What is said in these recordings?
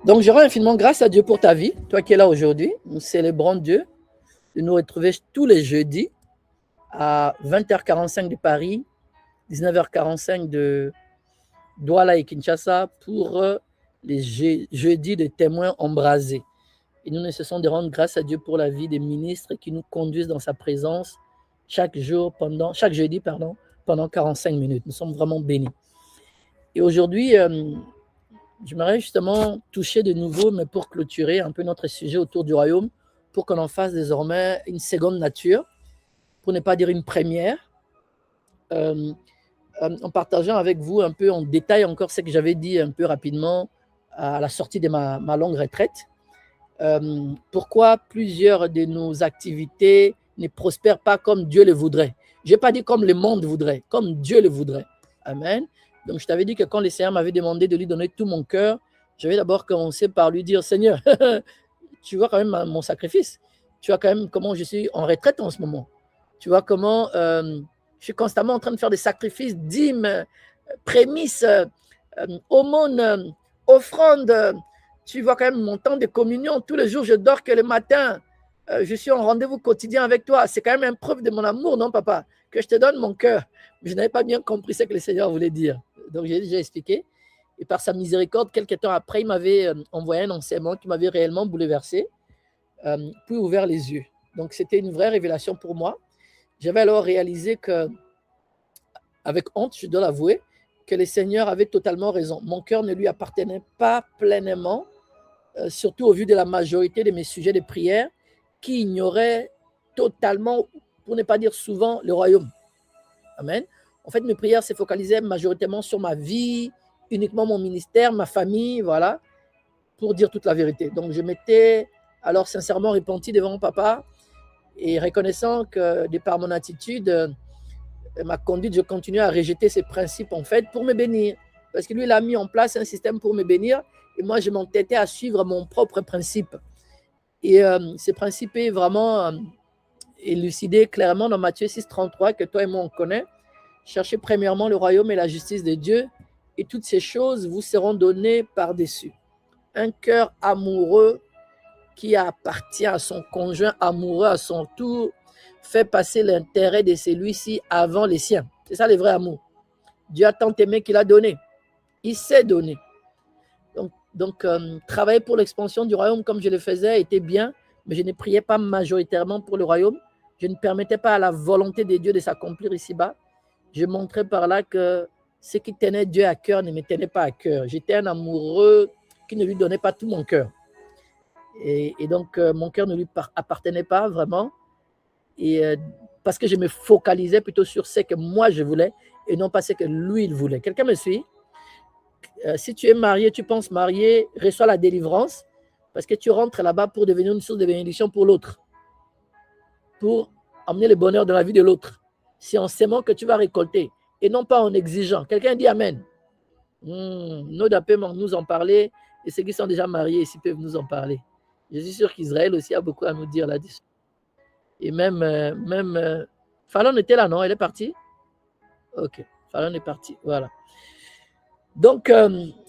Donc, je rends infiniment grâce à Dieu pour ta vie, toi qui es là aujourd'hui. Nous célébrons Dieu de nous retrouver tous les jeudis à 20h45 de Paris, 19h45 de Douala et Kinshasa pour les jeudis de témoins embrasés. Et nous ne cessons de rendre grâce à Dieu pour la vie des ministres qui nous conduisent dans sa présence chaque jeudi, pendant 45 minutes. Nous sommes vraiment bénis. Et aujourd'hui, j'aimerais justement toucher de nouveau, mais pour clôturer un peu notre sujet autour du royaume, pour qu'on en fasse désormais une seconde nature, pour ne pas dire une première, en partageant avec vous un peu en détail encore ce que j'avais dit un peu rapidement à la sortie de ma longue retraite. Pourquoi plusieurs de nos activités ne prospèrent pas comme Dieu le voudrait. Je n'ai pas dit comme le monde voudrait, comme Dieu le voudrait. Amen. Donc, je t'avais dit que quand le Seigneur m'avait demandé de lui donner tout mon cœur, j'avais d'abord commencé par lui dire, Seigneur, tu vois quand même mon sacrifice. Tu vois quand même comment je suis en retraite en ce moment. Tu vois comment je suis constamment en train de faire des sacrifices, dîmes, prémices, aumônes, offrandes. Tu vois quand même mon temps de communion. Tous les jours, je dors que le matin. Je suis en rendez-vous quotidien avec toi. C'est quand même une preuve de mon amour, non, papa? Que je te donne mon cœur. Mais je n'avais pas bien compris ce que le Seigneur voulait dire. Donc, j'ai déjà expliqué. Et par sa miséricorde, quelques temps après, il m'avait envoyé un enseignement qui m'avait réellement bouleversé, puis ouvert les yeux. Donc, c'était une vraie révélation pour moi. J'avais alors réalisé que, avec honte, je dois l'avouer, que le Seigneur avait totalement raison. Mon cœur ne lui appartenait pas pleinement, surtout au vu de la majorité de mes sujets de prière, qui ignoraient totalement, pour ne pas dire souvent, le royaume. Amen. En fait, mes prières se focalisaient majoritairement sur ma vie, uniquement mon ministère, ma famille, voilà, pour dire toute la vérité. Donc, je m'étais alors sincèrement repenti devant mon papa et reconnaissant que, de par mon attitude, ma conduite, je continuais à rejeter ces principes, en fait, pour me bénir. Parce que lui, il a mis en place un système pour me bénir et moi, je m'entêtais à suivre mon propre principe. Et ce principe est vraiment élucidé clairement dans Matthieu 6,33, que toi et moi, on connaît. Cherchez premièrement le royaume et la justice de Dieu, et toutes ces choses vous seront données par-dessus. Un cœur amoureux qui appartient à son conjoint amoureux à son tour fait passer l'intérêt de celui-ci avant les siens. C'est ça le vrai amour. Dieu a tant aimé qu'il a donné. Il s'est donné. Donc travailler pour l'expansion du royaume comme je le faisais était bien, mais je ne priais pas majoritairement pour le royaume. Je ne permettais pas à la volonté de Dieu de s'accomplir ici-bas. Je montrais par là que ce qui tenait Dieu à cœur ne me tenait pas à cœur. J'étais un amoureux qui ne lui donnait pas tout mon cœur. Et donc, mon cœur ne lui appartenait pas vraiment. Et parce que je me focalisais plutôt sur ce que moi je voulais et non pas ce que lui il voulait. Quelqu'un me suit? Si tu es marié, tu penses marié, reçois la délivrance parce que tu rentres là-bas pour devenir une source de bénédiction pour l'autre, pour amener le bonheur dans la vie de l'autre. C'est en s'aimant que tu vas récolter et non pas en exigeant. Quelqu'un dit Amen. Nos dapés nous en parler et ceux qui sont déjà mariés ici peuvent nous en parler. Je suis sûr qu'Israël aussi a beaucoup à nous dire là-dessus. Et même Fallon était là, non? Elle est partie? Ok, Fallon est parti. Voilà. Donc,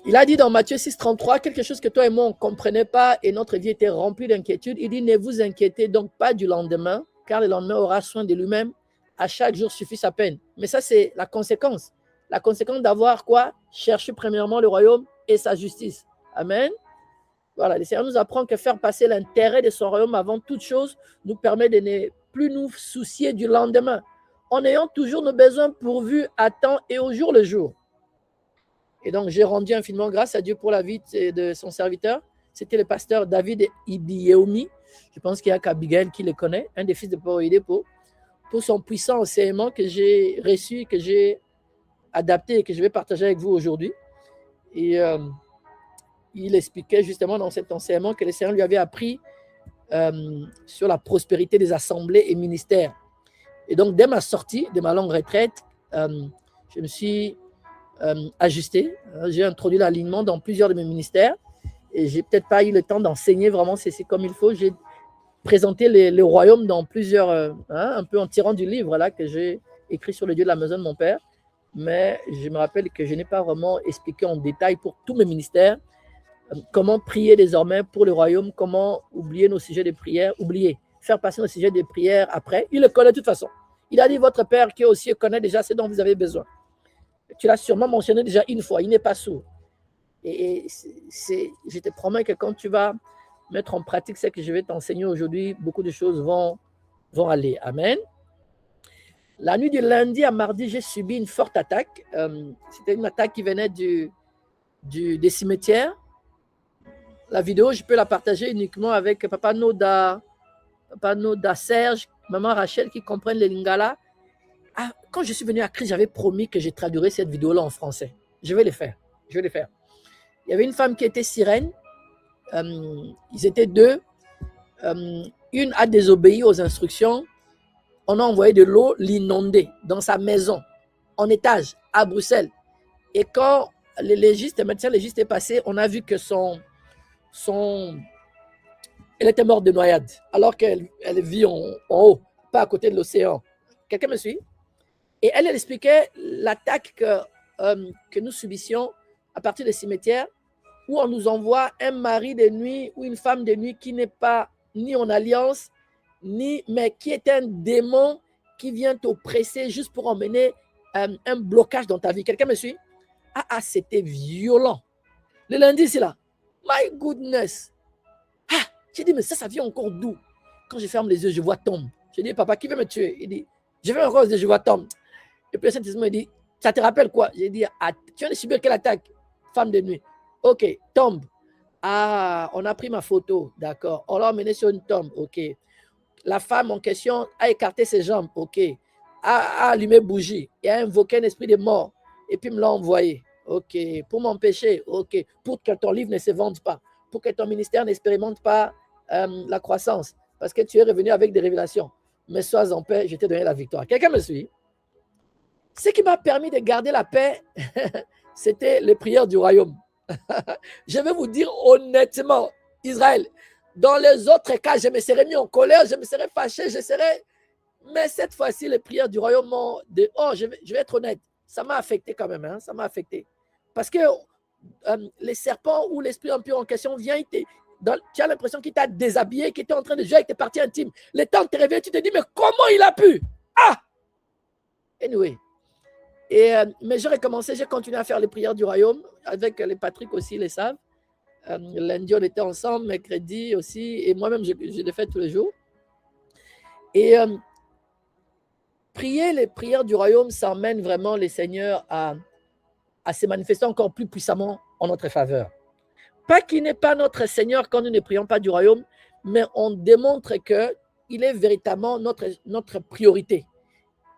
il a dit dans Matthieu 6,33 quelque chose que toi et moi, on ne comprenait pas et notre vie était remplie d'inquiétude. Il dit, ne vous inquiétez donc pas du lendemain, car le lendemain aura soin de lui-même. À chaque jour suffit sa peine. Mais ça, c'est la conséquence. La conséquence d'avoir quoi? Chercher premièrement le royaume et sa justice. Amen. Voilà, le Seigneur nous apprend que faire passer l'intérêt de son royaume avant toute chose nous permet de ne plus nous soucier du lendemain, en ayant toujours nos besoins pourvus à temps et au jour le jour. Et donc, j'ai rendu infiniment grâce à Dieu pour la vie de son serviteur. C'était le pasteur David Ibiyeomi. Je pense qu'il y a qu'Abigail qui le connaît, un des fils de Poro Idepo, pour son puissant enseignement que j'ai reçu, que j'ai adapté et que je vais partager avec vous aujourd'hui. Et il expliquait justement dans cet enseignement que le Seigneur lui avait appris sur la prospérité des assemblées et ministères. Et donc, dès ma sortie de ma longue retraite, je me suis ajusté. J'ai introduit l'alignement dans plusieurs de mes ministères et j'ai peut-être pas eu le temps d'enseigner vraiment ceci comme il faut. J'ai présenté le royaume dans plusieurs, un peu en tirant du livre là, que j'ai écrit sur le Dieu de la maison de mon père. Mais je me rappelle que je n'ai pas vraiment expliqué en détail pour tous mes ministères comment prier désormais pour le royaume, comment oublier nos sujets de prière, faire passer nos sujets de prière après. Il le connaît de toute façon. Il a dit votre Père qui aussi connaît déjà ce dont vous avez besoin. Tu l'as sûrement mentionné déjà une fois, il n'est pas sourd. Et je te promets que quand tu vas mettre en pratique ce que je vais t'enseigner aujourd'hui, beaucoup de choses vont aller. Amen. La nuit du lundi à mardi, j'ai subi une forte attaque. C'était une attaque qui venait des cimetières. La vidéo, je peux la partager uniquement avec Papa Noda, Serge, Maman Rachel qui comprennent les Lingala. Ah, quand je suis venu à Christ, j'avais promis que je traduirais cette vidéo-là en français. Je vais le faire. Il y avait une femme qui était sirène. Ils étaient deux. Une a désobéi aux instructions. On a envoyé de l'eau l'inonder dans sa maison, en étage, à Bruxelles. Et quand le médecin légiste est passé, on a vu que elle était morte de noyade, alors qu'elle vit en haut, pas à côté de l'océan. Quelqu'un me suit? Et elle expliquait l'attaque que nous subissions à partir des cimetières, où on nous envoie un mari de nuit ou une femme de nuit qui n'est pas ni en alliance, mais qui est un démon qui vient t'oppresser juste pour emmener un blocage dans ta vie. Quelqu'un me suit? Ah, c'était violent. Le lundi, c'est là. My goodness. Ah, j'ai dit, mais ça vient encore d'où? Quand je ferme les yeux, je vois Tom. Je dis, papa, qui veut me tuer? Il dit, je vais encore, je vois Tom. Et puis le Saint-Esprit dit, ça te rappelle quoi? J'ai dit, ah, tu viens de subir quelle attaque? Femme de nuit. Ok, tombe. Ah, on a pris ma photo, d'accord. On l'a emmené sur une tombe, ok. La femme en question a écarté ses jambes, ok. A allumé bougie et a invoqué un esprit de mort. Et puis me l'a envoyé, ok. Pour m'empêcher, ok. Pour que ton livre ne se vende pas. Pour que ton ministère n'expérimente pas la croissance. Parce que tu es revenu avec des révélations. Mais sois en paix, je t'ai donné la victoire. Quelqu'un me suit? Ce qui m'a permis de garder la paix, c'était les prières du royaume. Je vais vous dire honnêtement, Israël, dans les autres cas, je me serais mis en colère, je me serais fâché, mais cette fois-ci, les prières du royaume je vais être honnête, ça m'a affecté quand même, hein, ça m'a affecté. Parce que les serpents ou l'esprit impur en question vient, tu as l'impression qu'il t'a déshabillé, qu'il était en train de jouer avec tes parties intimes. Le temps de te réveiller, tu te dis, mais comment il a pu? Ah! Anyway. Mais j'ai recommencé, j'ai continué à faire les prières du royaume, avec les Patrick aussi, les savent. Lundi, on était ensemble, mercredi aussi, et moi-même, je l'ai fait tous les jours. Et prier les prières du royaume, ça emmène vraiment les seigneurs à se manifester encore plus puissamment en notre faveur. Pas qu'il n'est pas notre Seigneur quand nous ne prions pas du royaume, mais on démontre qu'il est véritablement notre priorité.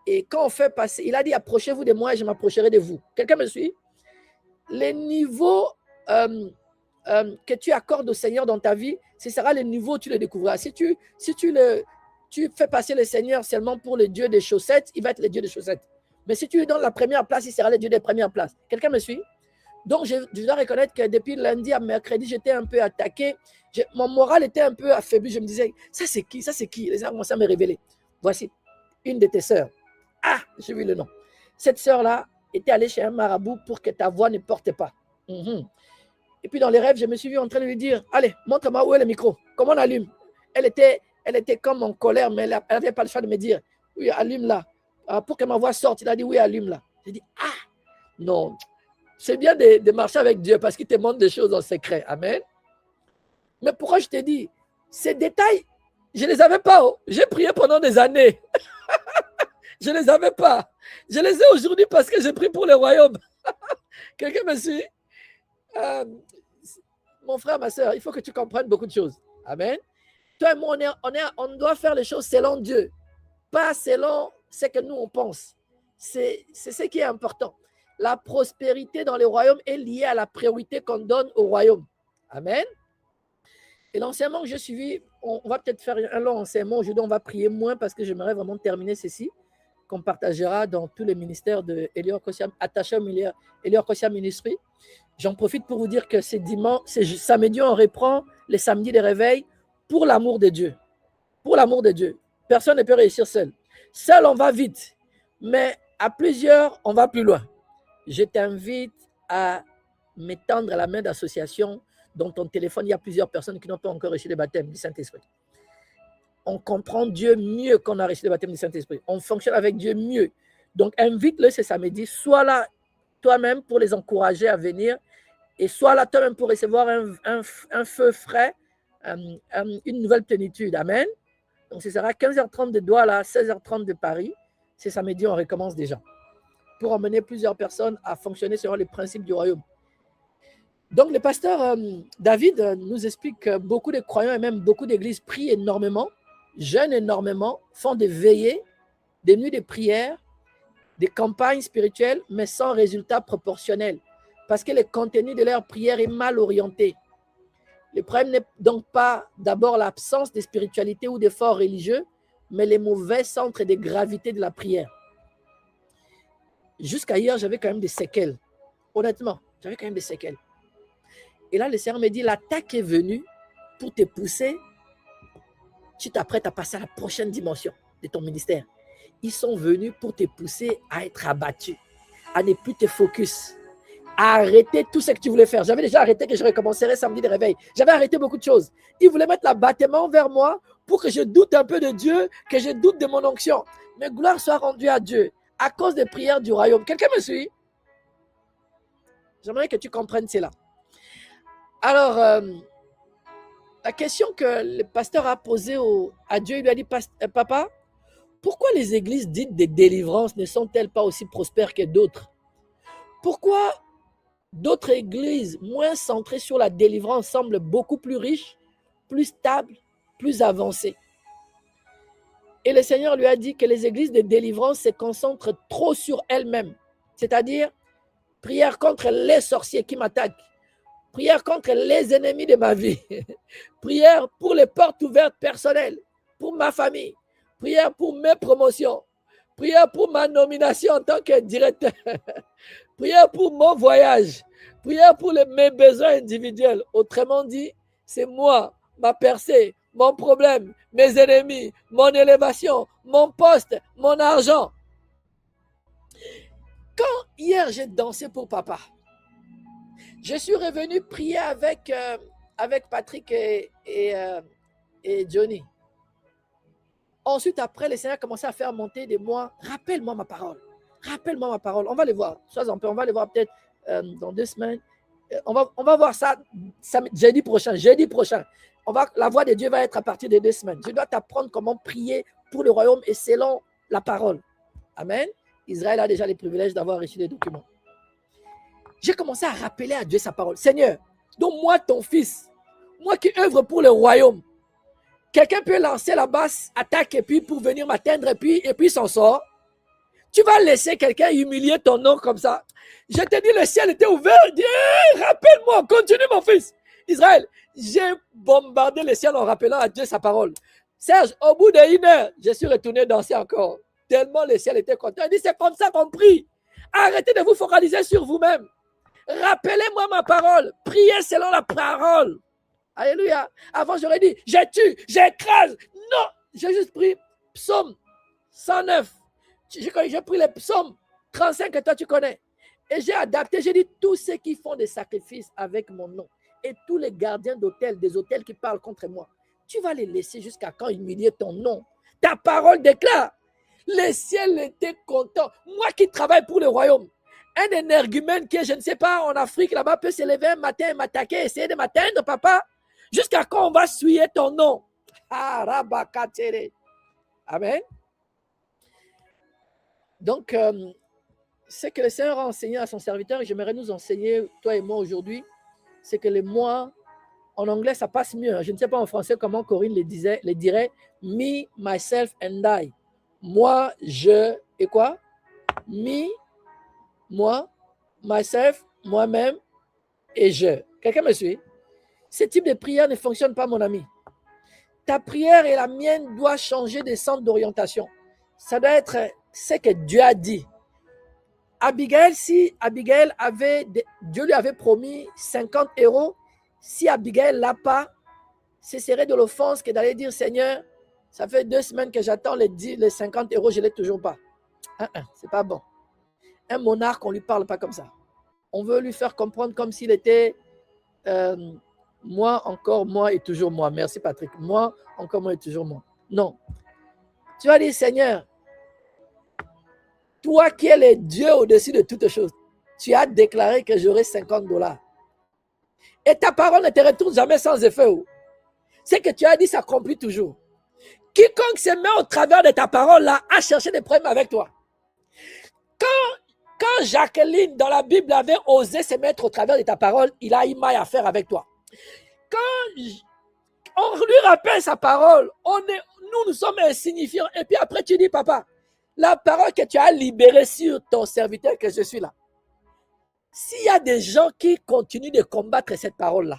Et quand on fait passer, il a dit, approchez-vous de moi et je m'approcherai de vous. Quelqu'un me suit? Les niveaux que tu accordes au Seigneur dans ta vie, ce sera le niveau où tu le découvriras. Si tu fais passer le Seigneur seulement pour le Dieu des chaussettes, il va être le Dieu des chaussettes. Mais si tu lui donnes la première place, il sera le Dieu des premières places. Quelqu'un me suit? Donc, je dois reconnaître que depuis lundi à mercredi, j'étais un peu attaqué. Mon moral était un peu affaibli. Je me disais, ça c'est qui? Ça c'est qui? Les gens commençaient à me révéler. Voici une de tes sœurs. Ah, j'ai vu le nom. Cette sœur-là était allée chez un marabout pour que ta voix ne porte pas. Et puis dans les rêves, je me suis vu en train de lui dire, allez, montre-moi où est le micro. Comment on allume? Elle était comme en colère, mais elle n'avait pas le choix de me dire, oui, allume là. Pour que ma voix sorte, il a dit, oui, allume là. J'ai dit, ah, non. C'est bien de marcher avec Dieu parce qu'il te montre des choses en secret. Amen. Mais pourquoi je te dis, ces détails, je ne les avais pas. Oh. J'ai prié pendant des années. Je ne les avais pas. Je les ai aujourd'hui parce que j'ai prié pour le royaume. Quelqu'un me suit? Mon frère, ma soeur, il faut que tu comprennes beaucoup de choses. Amen. Toi et moi, on doit faire les choses selon Dieu, pas selon ce que nous, on pense. C'est ce qui est important. La prospérité dans le royaume est liée à la priorité qu'on donne au royaume. Amen. Et l'enseignement que j'ai suivi, on va peut-être faire un long enseignement. Aujourd'hui, on va prier moins parce que j'aimerais vraiment terminer ceci, qu'on partagera dans tous les ministères de Elior Kosia, attaché au Elior Kosia Ministry. J'en profite pour vous dire que c'est samedi, on reprend les samedis de réveil pour l'amour de Dieu. Pour l'amour de Dieu. Personne ne peut réussir seul. Seul, on va vite. Mais à plusieurs, on va plus loin. Je t'invite à m'étendre la main d'association. dans ton téléphone, il y a plusieurs personnes qui n'ont pas encore reçu le baptême du Saint-Esprit. On comprend Dieu mieux qu'on a reçu le baptême du Saint-Esprit. On fonctionne avec Dieu mieux. Donc, invite-le ce samedi. Sois là toi-même pour les encourager à venir et sois là toi-même pour recevoir un feu frais, une nouvelle plénitude. Amen. Donc, ce sera 15h30 de Douala, 16h30 de Paris. C'est samedi, on recommence déjà. Pour emmener plusieurs personnes à fonctionner selon les principes du royaume. Donc, le pasteur David nous explique que beaucoup de croyants et même beaucoup d'églises prient énormément, jeûnent énormément, font des veillées, des nuits de prière, des campagnes spirituelles, mais sans résultat proportionnel, parce que le contenu de leur prière est mal orienté. Le problème n'est donc pas d'abord l'absence de spiritualité ou d'efforts religieux, mais les mauvais centres de gravité de la prière. Jusqu'à hier, j'avais quand même des séquelles. Honnêtement, j'avais quand même des séquelles. Et là, le Seigneur me dit, l'attaque est venue pour te pousser. Tu t'apprêtes à passer à la prochaine dimension de ton ministère. Ils sont venus pour te pousser à être abattu, à ne plus te focus, à arrêter tout ce que tu voulais faire. J'avais déjà arrêté que je recommencerais samedi de réveil. J'avais arrêté beaucoup de choses. Ils voulaient mettre l'abattement vers moi pour que je doute un peu de Dieu, que je doute de mon onction. Mais gloire soit rendue à Dieu à cause des prières du royaume. Quelqu'un me suit? J'aimerais que tu comprennes cela. Alors, la question que le pasteur a posée à Dieu, il lui a dit, papa, pourquoi les églises dites de délivrance ne sont-elles pas aussi prospères que d'autres? Pourquoi d'autres églises moins centrées sur la délivrance semblent beaucoup plus riches, plus stables, plus avancées? Et le Seigneur lui a dit que les églises de délivrance se concentrent trop sur elles-mêmes, c'est-à-dire prière contre les sorciers qui m'attaquent, prière contre les ennemis de ma vie, prière pour les portes ouvertes personnelles, pour ma famille, prière pour mes promotions, prière pour ma nomination en tant que directeur, prière pour mon voyage, prière pour mes besoins individuels. Autrement dit, c'est moi, ma percée, mon problème, mes ennemis, mon élévation, mon poste, mon argent. Quand hier j'ai dansé pour papa, je suis revenu prier avec Patrick et Johnny. Ensuite, après, le Seigneur a commencé à faire monter de moi. Rappelle-moi ma parole. Rappelle-moi ma parole. On va les voir. Sois en paix. On va les voir peut-être dans 2 semaines. On va voir ça jeudi prochain. Jeudi prochain. La voix de Dieu va être à partir de 2 semaines. Je dois t'apprendre comment prier pour le royaume et selon la parole. Amen. Israël a déjà les privilèges d'avoir reçu des documents. J'ai commencé à rappeler à Dieu sa parole. Seigneur, donne-moi ton fils. Moi qui œuvre pour le royaume. Quelqu'un peut lancer la basse attaque et puis pour venir m'atteindre et puis s'en sort. Tu vas laisser quelqu'un humilier ton nom comme ça. Je te dis, le ciel était ouvert. Dis, rappelle-moi, continue mon fils. Israël, j'ai bombardé le ciel en rappelant à Dieu sa parole. Serge, au bout d'1 heure, je suis retourné danser encore. Tellement le ciel était content. Il dit, c'est comme ça qu'on prie. Arrêtez de vous focaliser sur vous-même. Rappelez-moi ma parole. Priez selon la parole. Alléluia. Avant, j'aurais dit, je tue, j'écrase. Non, j'ai juste pris psaume 109. J'ai pris les psaumes 35 que toi tu connais. Et j'ai adapté, j'ai dit, tous ceux qui font des sacrifices avec mon nom et tous les gardiens d'hôtel, des hôtels qui parlent contre moi, tu vas les laisser jusqu'à quand humilier ton nom? Ta parole déclare. Le ciel était content. Moi qui travaille pour le royaume, un énergumène qui est, je ne sais pas, en Afrique, là-bas, peut se lever un matin et m'attaquer, essayer de m'atteindre, papa. Jusqu'à quand on va souiller ton nom? Amen. Donc, ce que le Seigneur a enseigné à son serviteur, et j'aimerais nous enseigner, toi et moi aujourd'hui, c'est que les moi, en anglais, ça passe mieux. Je ne sais pas en français comment Corinne les dirait. Me, myself and I. Moi, je, et quoi? Me, moi, myself, moi-même, et je. Quelqu'un me suit? Ce type de prière ne fonctionne pas, mon ami. Ta prière et la mienne doivent changer de centre d'orientation. Ça doit être ce que Dieu a dit. Abigail, si Abigail Dieu lui avait promis 50 €, si Abigail ne l'a pas, ce serait de l'offense que d'aller dire, Seigneur, ça fait 2 semaines que j'attends les 50 €, je ne l'ai toujours pas. C'est pas bon. Un monarque, on ne lui parle pas comme ça. On veut lui faire comprendre comme s'il était Moi, encore moi et toujours moi. Merci Patrick. Moi, encore moi et toujours moi. Non. Tu vas dire, Seigneur, toi qui es le Dieu au-dessus de toutes choses, tu as déclaré que j'aurai $50. Et ta parole ne te retourne jamais sans effet. Ce que tu as dit s'accomplit toujours. Quiconque se met au travers de ta parole là a cherché des problèmes avec toi. Quand Jacqueline dans la Bible avait osé se mettre au travers de ta parole, il a eu mal à faire avec toi. Quand on lui rappelle sa parole, nous sommes insignifiants. Et puis après tu dis, papa, la parole que tu as libérée sur ton serviteur que je suis là. S'il y a des gens qui continuent de combattre cette parole-là,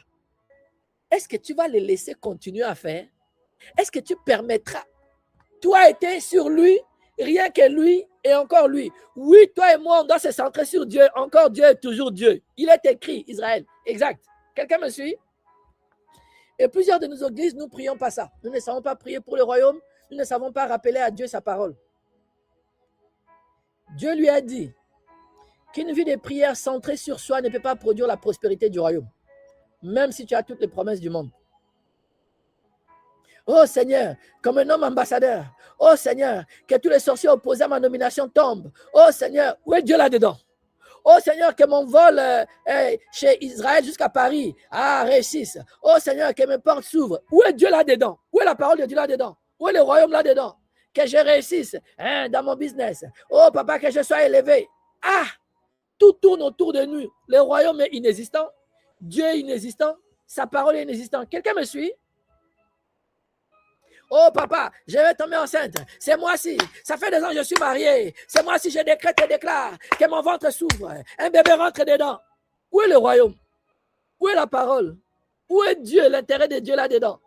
est-ce que tu vas les laisser continuer à faire? Est-ce que tu permettras? Toi étais sur lui, rien que lui et encore lui. Oui, toi et moi, on doit se centrer sur Dieu. Encore Dieu est toujours Dieu. Il est écrit, Israël. Exact. Quelqu'un me suit? Et plusieurs de nos églises, nous ne prions pas ça. Nous ne savons pas prier pour le royaume. Nous ne savons pas rappeler à Dieu sa parole. Dieu lui a dit qu'une vie de prière centrée sur soi ne peut pas produire la prospérité du royaume. Même si tu as toutes les promesses du monde. Oh Seigneur, comme un homme ambassadeur. Oh Seigneur, que tous les sorciers opposés à ma nomination tombent. Oh Seigneur, où est Dieu là-dedans? Oh Seigneur, que mon vol chez Israël jusqu'à Paris réussisse. Oh Seigneur, que mes portes s'ouvrent. Où est Dieu là-dedans? Où est la parole de Dieu là-dedans? Où est le royaume là-dedans? Que je réussisse dans mon business. Oh papa, que je sois élevé. Tout tourne autour de nous. Le royaume est inexistant. Dieu est inexistant. Sa parole est inexistante. Quelqu'un me suit? Oh papa, je vais tomber enceinte. C'est moi-ci. Ça fait 2 ans que je suis mariée. C'est moi-ci, je décrète et déclare que mon ventre s'ouvre. Un bébé rentre dedans. Où est le royaume? Où est la parole? Où est Dieu, l'intérêt de Dieu là-dedans?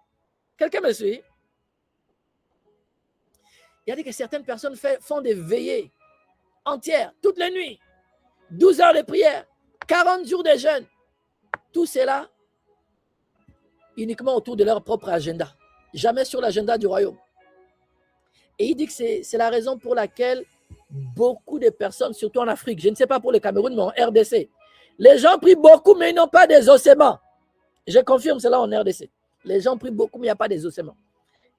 Quelqu'un me suit? Il y a dit que certaines personnes font des veillées entières, toutes les nuits. 12 heures de prière, 40 jours de jeûne. Tout cela uniquement autour de leur propre agenda. Jamais sur l'agenda du royaume. Et il dit que c'est la raison pour laquelle beaucoup de personnes, surtout en Afrique, je ne sais pas pour le Cameroun, mais en RDC, les gens prient beaucoup, mais ils n'ont pas des ossements. Je confirme cela en RDC. Les gens prient beaucoup, mais il n'y a pas des ossements.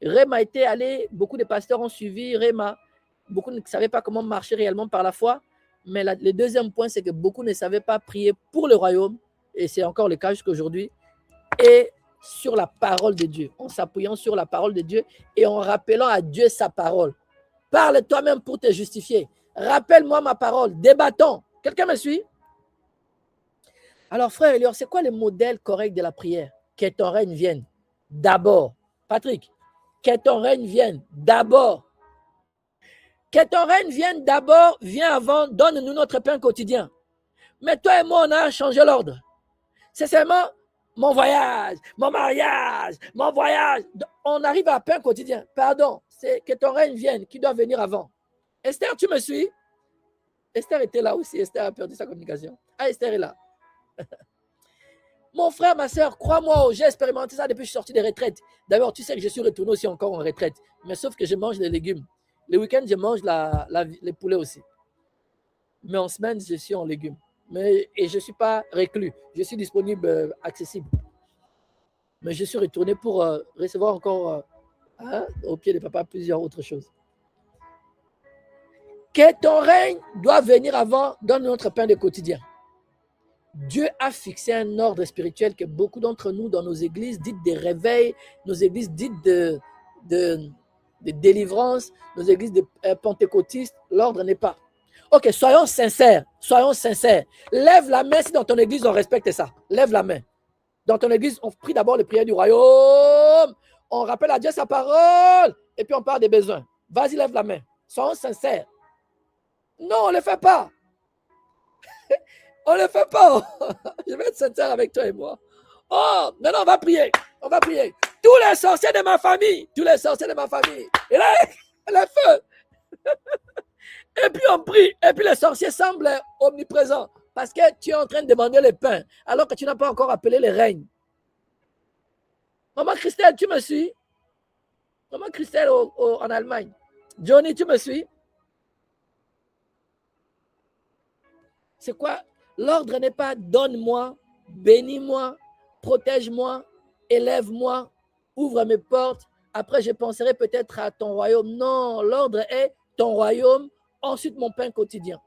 Réma était allé, beaucoup de pasteurs ont suivi Réma. Beaucoup ne savaient pas comment marcher réellement par la foi. Mais le deuxième point, c'est que beaucoup ne savaient pas prier pour le royaume, et c'est encore le cas jusqu'à aujourd'hui, et sur la parole de Dieu, en s'appuyant sur la parole de Dieu et en rappelant à Dieu sa parole. Parle toi-même pour te justifier. Rappelle-moi ma parole. Débattons. Quelqu'un me suit? Alors, frère Elior, c'est quoi le modèle correct de la prière? Que ton règne vienne d'abord. Patrick, que ton règne vienne d'abord. Que ton règne vienne d'abord, viens avant, donne-nous notre pain quotidien. Mais toi et moi, on a changé l'ordre. C'est seulement mon voyage, mon mariage, mon voyage. On arrive à pain quotidien. Pardon, c'est que ton règne vienne, qui doit venir avant. Esther, tu me suis? Esther était là aussi. Esther a perdu sa communication. Esther est là. Mon frère, ma soeur, crois-moi, j'ai expérimenté ça depuis que je suis sorti des retraites. D'abord, tu sais que je suis retourné aussi encore en retraite. Mais sauf que je mange des légumes. Les week-ends, je mange les poulets aussi. Mais en semaine, je suis en légumes. Et je ne suis pas reclus. Je suis disponible, accessible. Mais je suis retourné pour recevoir encore au pied de papa plusieurs autres choses. Que ton règne doit venir avant, donne notre pain de quotidien. Dieu a fixé un ordre spirituel que beaucoup d'entre nous, dans nos églises dites de réveil, nos églises dites de délivrance, nos églises de pentecôtistes, l'ordre n'est pas. Ok, soyons sincères, soyons sincères. Lève la main si dans ton église on respecte ça. Lève la main. Dans ton église, on prie d'abord les prières du royaume, on rappelle à Dieu sa parole, et puis on parle des besoins. Vas-y, lève la main. Soyons sincères. Non, on ne le fait pas. On ne le fait pas. Je vais être sincère avec toi et moi. Oh, maintenant on va prier. On va prier. Tous les sorciers de ma famille. Tous les sorciers de ma famille. Et là, le feu. Et puis on prie. Et puis les sorciers semblent omniprésents. Parce que tu es en train de demander le pain. Alors que tu n'as pas encore appelé les règnes. Maman Christelle, tu me suis? Maman Christelle en Allemagne. Johnny, tu me suis? C'est quoi? L'ordre n'est pas donne-moi, bénis-moi, protège-moi, élève-moi, ouvre mes portes. Après, je penserai peut-être à ton royaume. Non, l'ordre est ton royaume, ensuite mon pain quotidien.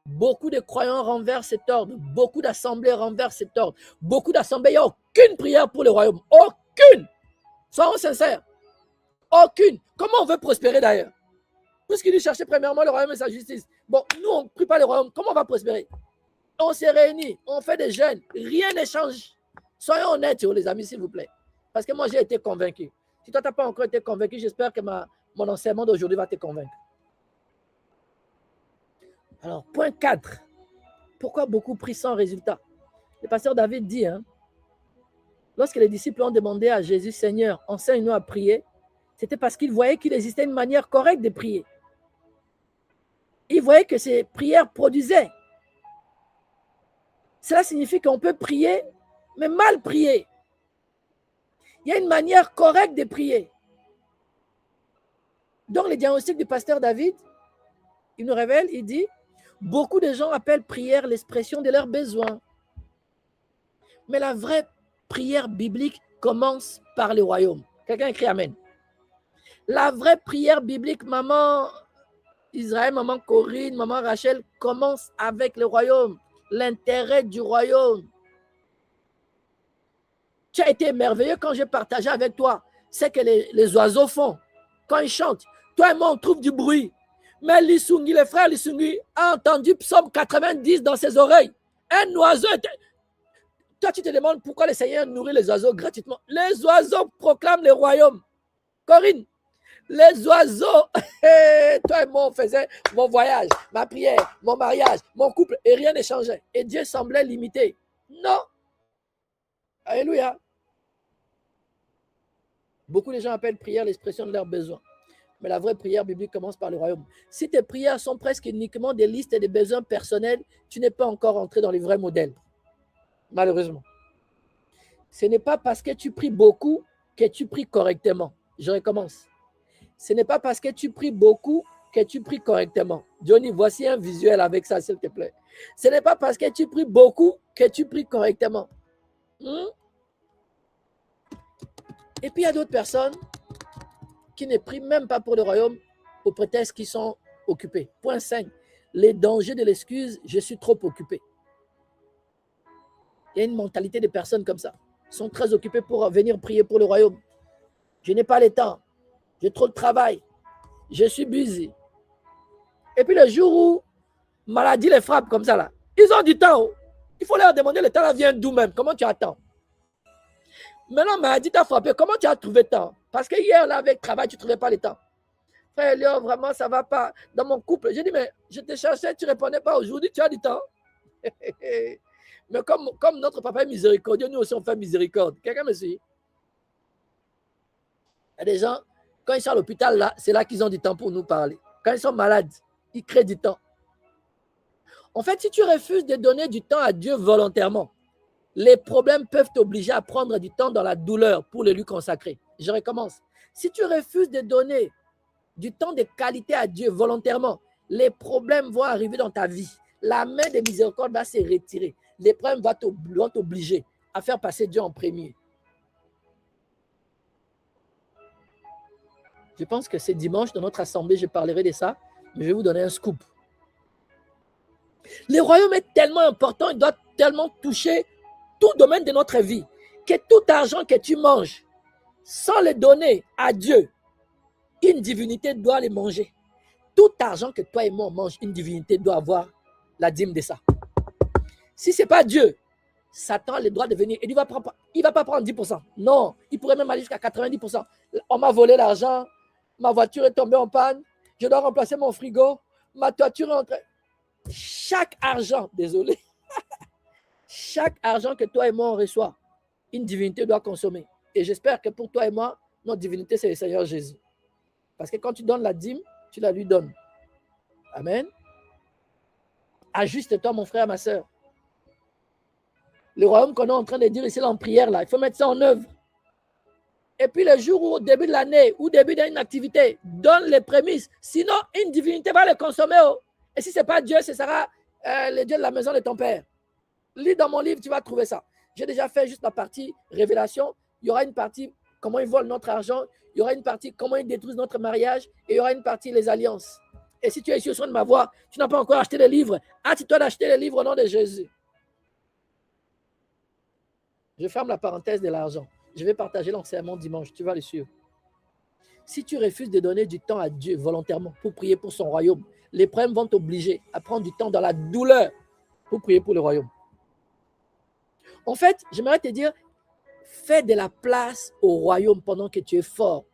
Beaucoup de croyants renversent cet ordre. Beaucoup d'assemblées renversent cet ordre. Beaucoup d'assemblées, il n'y a aucune prière pour le royaume. Aucune. Soyons sincères. Aucune. Comment on veut prospérer d'ailleurs? Puisqu'il dit chercher premièrement le royaume et sa justice. Bon, nous, on ne prie pas le royaume. Comment on va prospérer? On s'est réunis, on fait des jeûnes. Rien ne change. Soyons honnêtes, les amis, s'il vous plaît. Parce que moi, j'ai été convaincu. Si toi, tu n'as pas encore été convaincu, j'espère que mon enseignement d'aujourd'hui va te convaincre. Alors, point 4. Pourquoi beaucoup prient sans résultat? Le pasteur David dit, lorsque les disciples ont demandé à Jésus, Seigneur, enseigne-nous à prier, c'était parce qu'ils voyaient qu'il existait une manière correcte de prier. Ils voyaient que ces prières produisaient. Cela signifie qu'on peut prier, mais mal prier. Il y a une manière correcte de prier. Donc, le diagnostic du pasteur David, il nous révèle, il dit, beaucoup de gens appellent prière l'expression de leurs besoins. Mais la vraie prière biblique commence par le royaume. Quelqu'un écrit Amen. La vraie prière biblique, maman Israël, maman Corinne, maman Rachel, commence avec le royaume. L'intérêt du royaume. Tu as été merveilleux quand j'ai partagé avec toi. C'est que les oiseaux font. Quand ils chantent, toi et moi, on trouve du bruit. Mais Lissungi, le frère Lissungi, a entendu Psaume 90 dans ses oreilles. Un oiseau. Toi, tu te demandes pourquoi le Seigneur nourrit les oiseaux gratuitement. Les oiseaux proclament le royaume. Corinne, les oiseaux, toi et moi, on faisait mon voyage, ma prière, mon mariage, mon couple, et rien ne changeait. Et Dieu semblait limité. Non. Alléluia. Beaucoup de gens appellent prière l'expression de leurs besoins. Mais la vraie prière biblique commence par le royaume. Si tes prières sont presque uniquement des listes et des besoins personnels, tu n'es pas encore entré dans les vrais modèles. Malheureusement. Ce n'est pas parce que tu pries beaucoup que tu pries correctement. Je recommence. Ce n'est pas parce que tu pries beaucoup que tu pries correctement. Johnny, voici un visuel avec ça, s'il te plaît. Ce n'est pas parce que tu pries beaucoup que tu pries correctement. Et puis, il y a d'autres personnes qui ne prient même pas pour le royaume au prétexte qu'ils sont occupés. Point 5. Les dangers de l'excuse, je suis trop occupé. Il y a une mentalité de personnes comme ça. Ils sont très occupés pour venir prier pour le royaume. Je n'ai pas le temps. J'ai trop de travail. Je suis busy. Et puis le jour où maladie les frappe comme ça, là, ils ont du temps. Il faut leur demander, le temps là vient d'où même? Comment tu attends? Maintenant, maladie t'a frappé. Comment tu as trouvé le temps? Parce que hier, là, avec travail, tu ne trouvais pas le temps. Frère Léon, vraiment, ça ne va pas. Dans mon couple, j'ai dit, mais je te cherchais, tu ne répondais pas. Aujourd'hui, tu as du temps. Mais comme notre papa est miséricordieux, nous aussi, on fait miséricorde. Quelqu'un me suit? Il y a des gens, quand ils sont à l'hôpital, là, c'est là qu'ils ont du temps pour nous parler. Quand ils sont malades, ils créent du temps. En fait, si tu refuses de donner du temps à Dieu volontairement, les problèmes peuvent t'obliger à prendre du temps dans la douleur pour le lui consacrer. Je recommence. Si tu refuses de donner du temps de qualité à Dieu volontairement, les problèmes vont arriver dans ta vie. La main de miséricorde va se retirer. Les problèmes vont t'obliger à faire passer Dieu en premier. Je pense que c'est dimanche dans notre assemblée, je parlerai de ça, mais je vais vous donner un scoop. Le royaume est tellement important, il doit tellement toucher tout domaine de notre vie, que tout argent que tu manges, sans le donner à Dieu, une divinité doit le manger. Tout argent que toi et moi on mange, une divinité doit avoir la dîme de ça. Si ce n'est pas Dieu, Satan a le droit de venir. Il ne va pas prendre 10%. Non, il pourrait même aller jusqu'à 90%. On m'a volé l'argent, ma voiture est tombée en panne, je dois remplacer mon frigo, ma toiture est entrée. Chaque argent, désolé, chaque argent que toi et moi on reçoit, une divinité doit consommer. Et j'espère que pour toi et moi, notre divinité, c'est le Seigneur Jésus. Parce que quand tu donnes la dîme, tu la lui donnes. Amen. Ajuste-toi, mon frère, ma soeur. Le royaume qu'on est en train de dire ici en prière, là, il faut mettre ça en œuvre. Et puis le jour où, au début de l'année, ou au début d'une activité, donne les prémices. Sinon, une divinité va les consommer. Et si ce n'est pas Dieu, ce sera le Dieu de la maison de ton père. Lis dans mon livre, tu vas trouver ça. J'ai déjà fait juste la partie révélation. Il y aura une partie comment ils volent notre argent. Il y aura une partie comment ils détruisent notre mariage. Et il y aura une partie les alliances. Et si tu es ici au sein de ma voix, tu n'as pas encore acheté les livres, hâte-toi d'acheter les livres au nom de Jésus. Je ferme la parenthèse de l'argent. Je vais partager l'enseignement dimanche. Tu vas le suivre. Si tu refuses de donner du temps à Dieu volontairement pour prier pour son royaume, les problèmes vont t'obliger à prendre du temps dans la douleur pour prier pour le royaume. En fait, j'aimerais te dire, fais de la place au royaume pendant que tu es fort.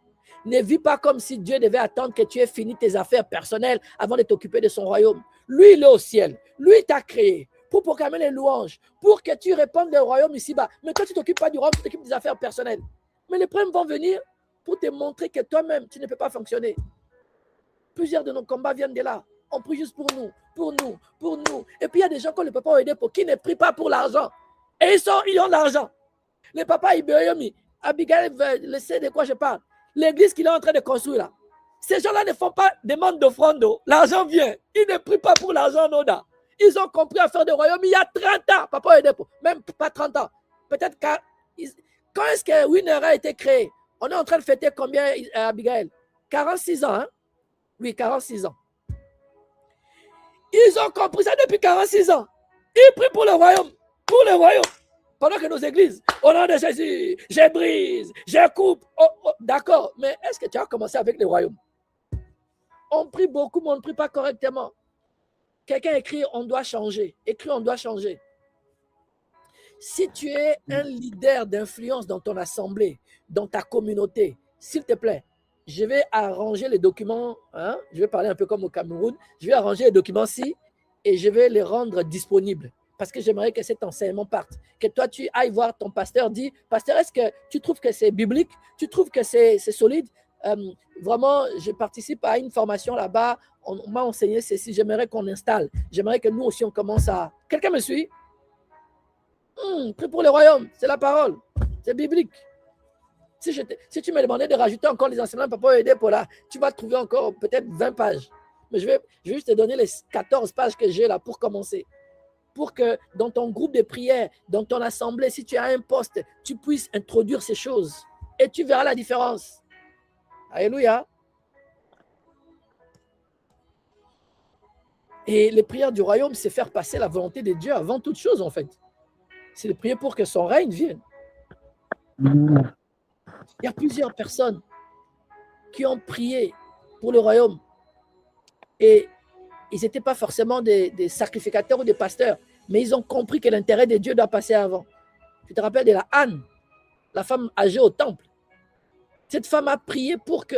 Ne vis pas comme si Dieu devait attendre que tu aies fini tes affaires personnelles avant de t'occuper de son royaume. Lui, il est au ciel. Lui, il t'a créé pour proclamer les louanges, pour que tu répandes le royaume ici-bas. Mais toi, tu ne t'occupes pas du royaume, tu t'occupes des affaires personnelles. Mais les problèmes vont venir pour te montrer que toi-même, tu ne peux pas fonctionner. Plusieurs de nos combats viennent de là. On prie juste pour nous, pour nous, pour nous. Et puis, il y a des gens qu'on ne peut pas aider pour qui ne prient pas pour l'argent. Et ils ont l'argent. Les papas Ibéoyomi, Abigail, le sait de quoi je parle. L'église qu'il est en train de construire là. Ces gens-là ne font pas demande d'offrande. L'argent vient. Ils ne prient pas pour l'argent, Noda. Ils ont compris à faire des royaumes il y a 30 ans. Papa aidé pour. Même pas 30 ans. Peut-être quand est-ce que Winner a été créé? On est en train de fêter combien, Abigail? 46 ans, hein? Oui, 46 ans. Ils ont compris ça depuis 46 ans. Ils prient pour le royaume. Pour le royaume. Pendant que nos églises, au nom de Jésus, je brise, je coupe. Oh, d'accord, mais est-ce que tu as commencé avec le royaume? On prie beaucoup, mais on ne prie pas correctement. Quelqu'un écrit, on doit changer. Écrit, on doit changer. Si tu es un leader d'influence dans ton assemblée, dans ta communauté, s'il te plaît, je vais arranger les documents. Hein? Je vais parler un peu comme au Cameroun. Je vais arranger les documents-ci et je vais les rendre disponibles. Parce que j'aimerais que cet enseignement parte. Que toi, tu ailles voir ton pasteur, dis, pasteur, est-ce que tu trouves que c'est biblique? Tu trouves que c'est solide? Vraiment, je participe à une formation là-bas. On m'a enseigné ceci. J'aimerais qu'on installe. J'aimerais que nous aussi, on commence à... Quelqu'un me suit? Prie pour le royaume. C'est la parole. C'est biblique. Si tu me demandais de rajouter encore les enseignements, papa aider pour là, tu vas trouver encore peut-être 20 pages. Mais je vais juste te donner les 14 pages que j'ai là pour commencer. Pour que dans ton groupe de prière, dans ton assemblée, si tu as un poste, tu puisses introduire ces choses. Et tu verras la différence. Alléluia. Et les prières du royaume, c'est faire passer la volonté de Dieu avant toute chose, en fait. C'est de prier pour que son règne vienne. Il y a plusieurs personnes qui ont prié pour le royaume. Et ils n'étaient pas forcément des sacrificateurs ou des pasteurs, mais ils ont compris que l'intérêt de Dieu doit passer avant. Tu te rappelles de la Anne, la femme âgée au temple. Cette femme a prié pour que,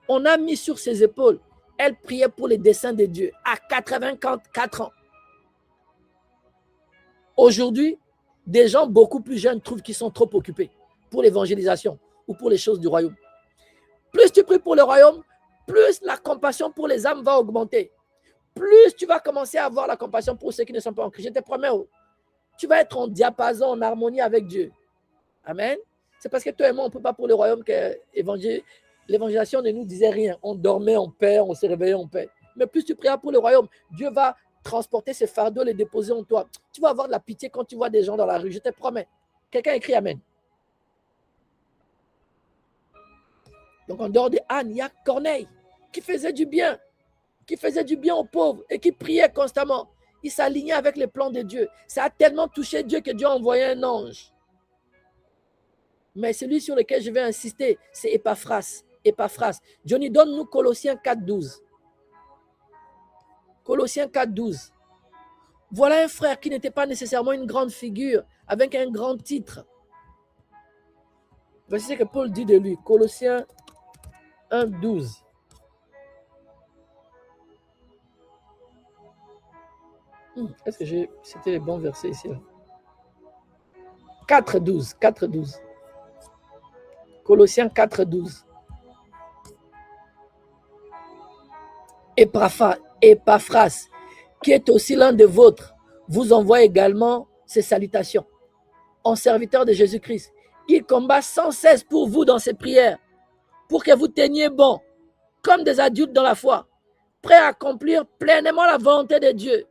on a mis sur ses épaules, elle priait pour les desseins de Dieu à 84 ans. Aujourd'hui, des gens beaucoup plus jeunes trouvent qu'ils sont trop occupés pour l'évangélisation ou pour les choses du royaume. Plus tu pries pour le royaume, plus la compassion pour les âmes va augmenter. Plus tu vas commencer à avoir la compassion pour ceux qui ne sont pas en Christ. Je te promets, tu vas être en diapason, en harmonie avec Dieu. Amen. C'est parce que toi et moi, on ne peut pas pour le royaume que l'évangélisation ne nous disait rien. On dormait en paix, on se réveillait en paix. Mais plus tu prieras pour le royaume, Dieu va transporter ces fardeaux, les déposer en toi. Tu vas avoir de la pitié quand tu vois des gens dans la rue. Je te promets. Quelqu'un écrit Amen. Donc en dehors de Anne, il y a Corneille qui faisait du bien. Qui faisait du bien aux pauvres et qui priait constamment. Il s'alignait avec les plans de Dieu. Ça a tellement touché Dieu que Dieu a envoyé un ange. Mais celui sur lequel je vais insister, c'est Epaphras. Epaphras. Johnny, donne-nous Colossiens 4.12. Colossiens 4.12. Voilà un frère qui n'était pas nécessairement une grande figure, avec un grand titre. Voici ce que Paul dit de lui. Colossiens 1.12. Est-ce que c'était les bons versets ici? 4.12. 4.12. Colossiens 4.12. Epaphras, qui est aussi l'un de vôtres, vous envoie également ses salutations. En serviteur de Jésus-Christ, il combat sans cesse pour vous dans ses prières, pour que vous teniez bon, comme des adultes dans la foi, prêts à accomplir pleinement la volonté de Dieu.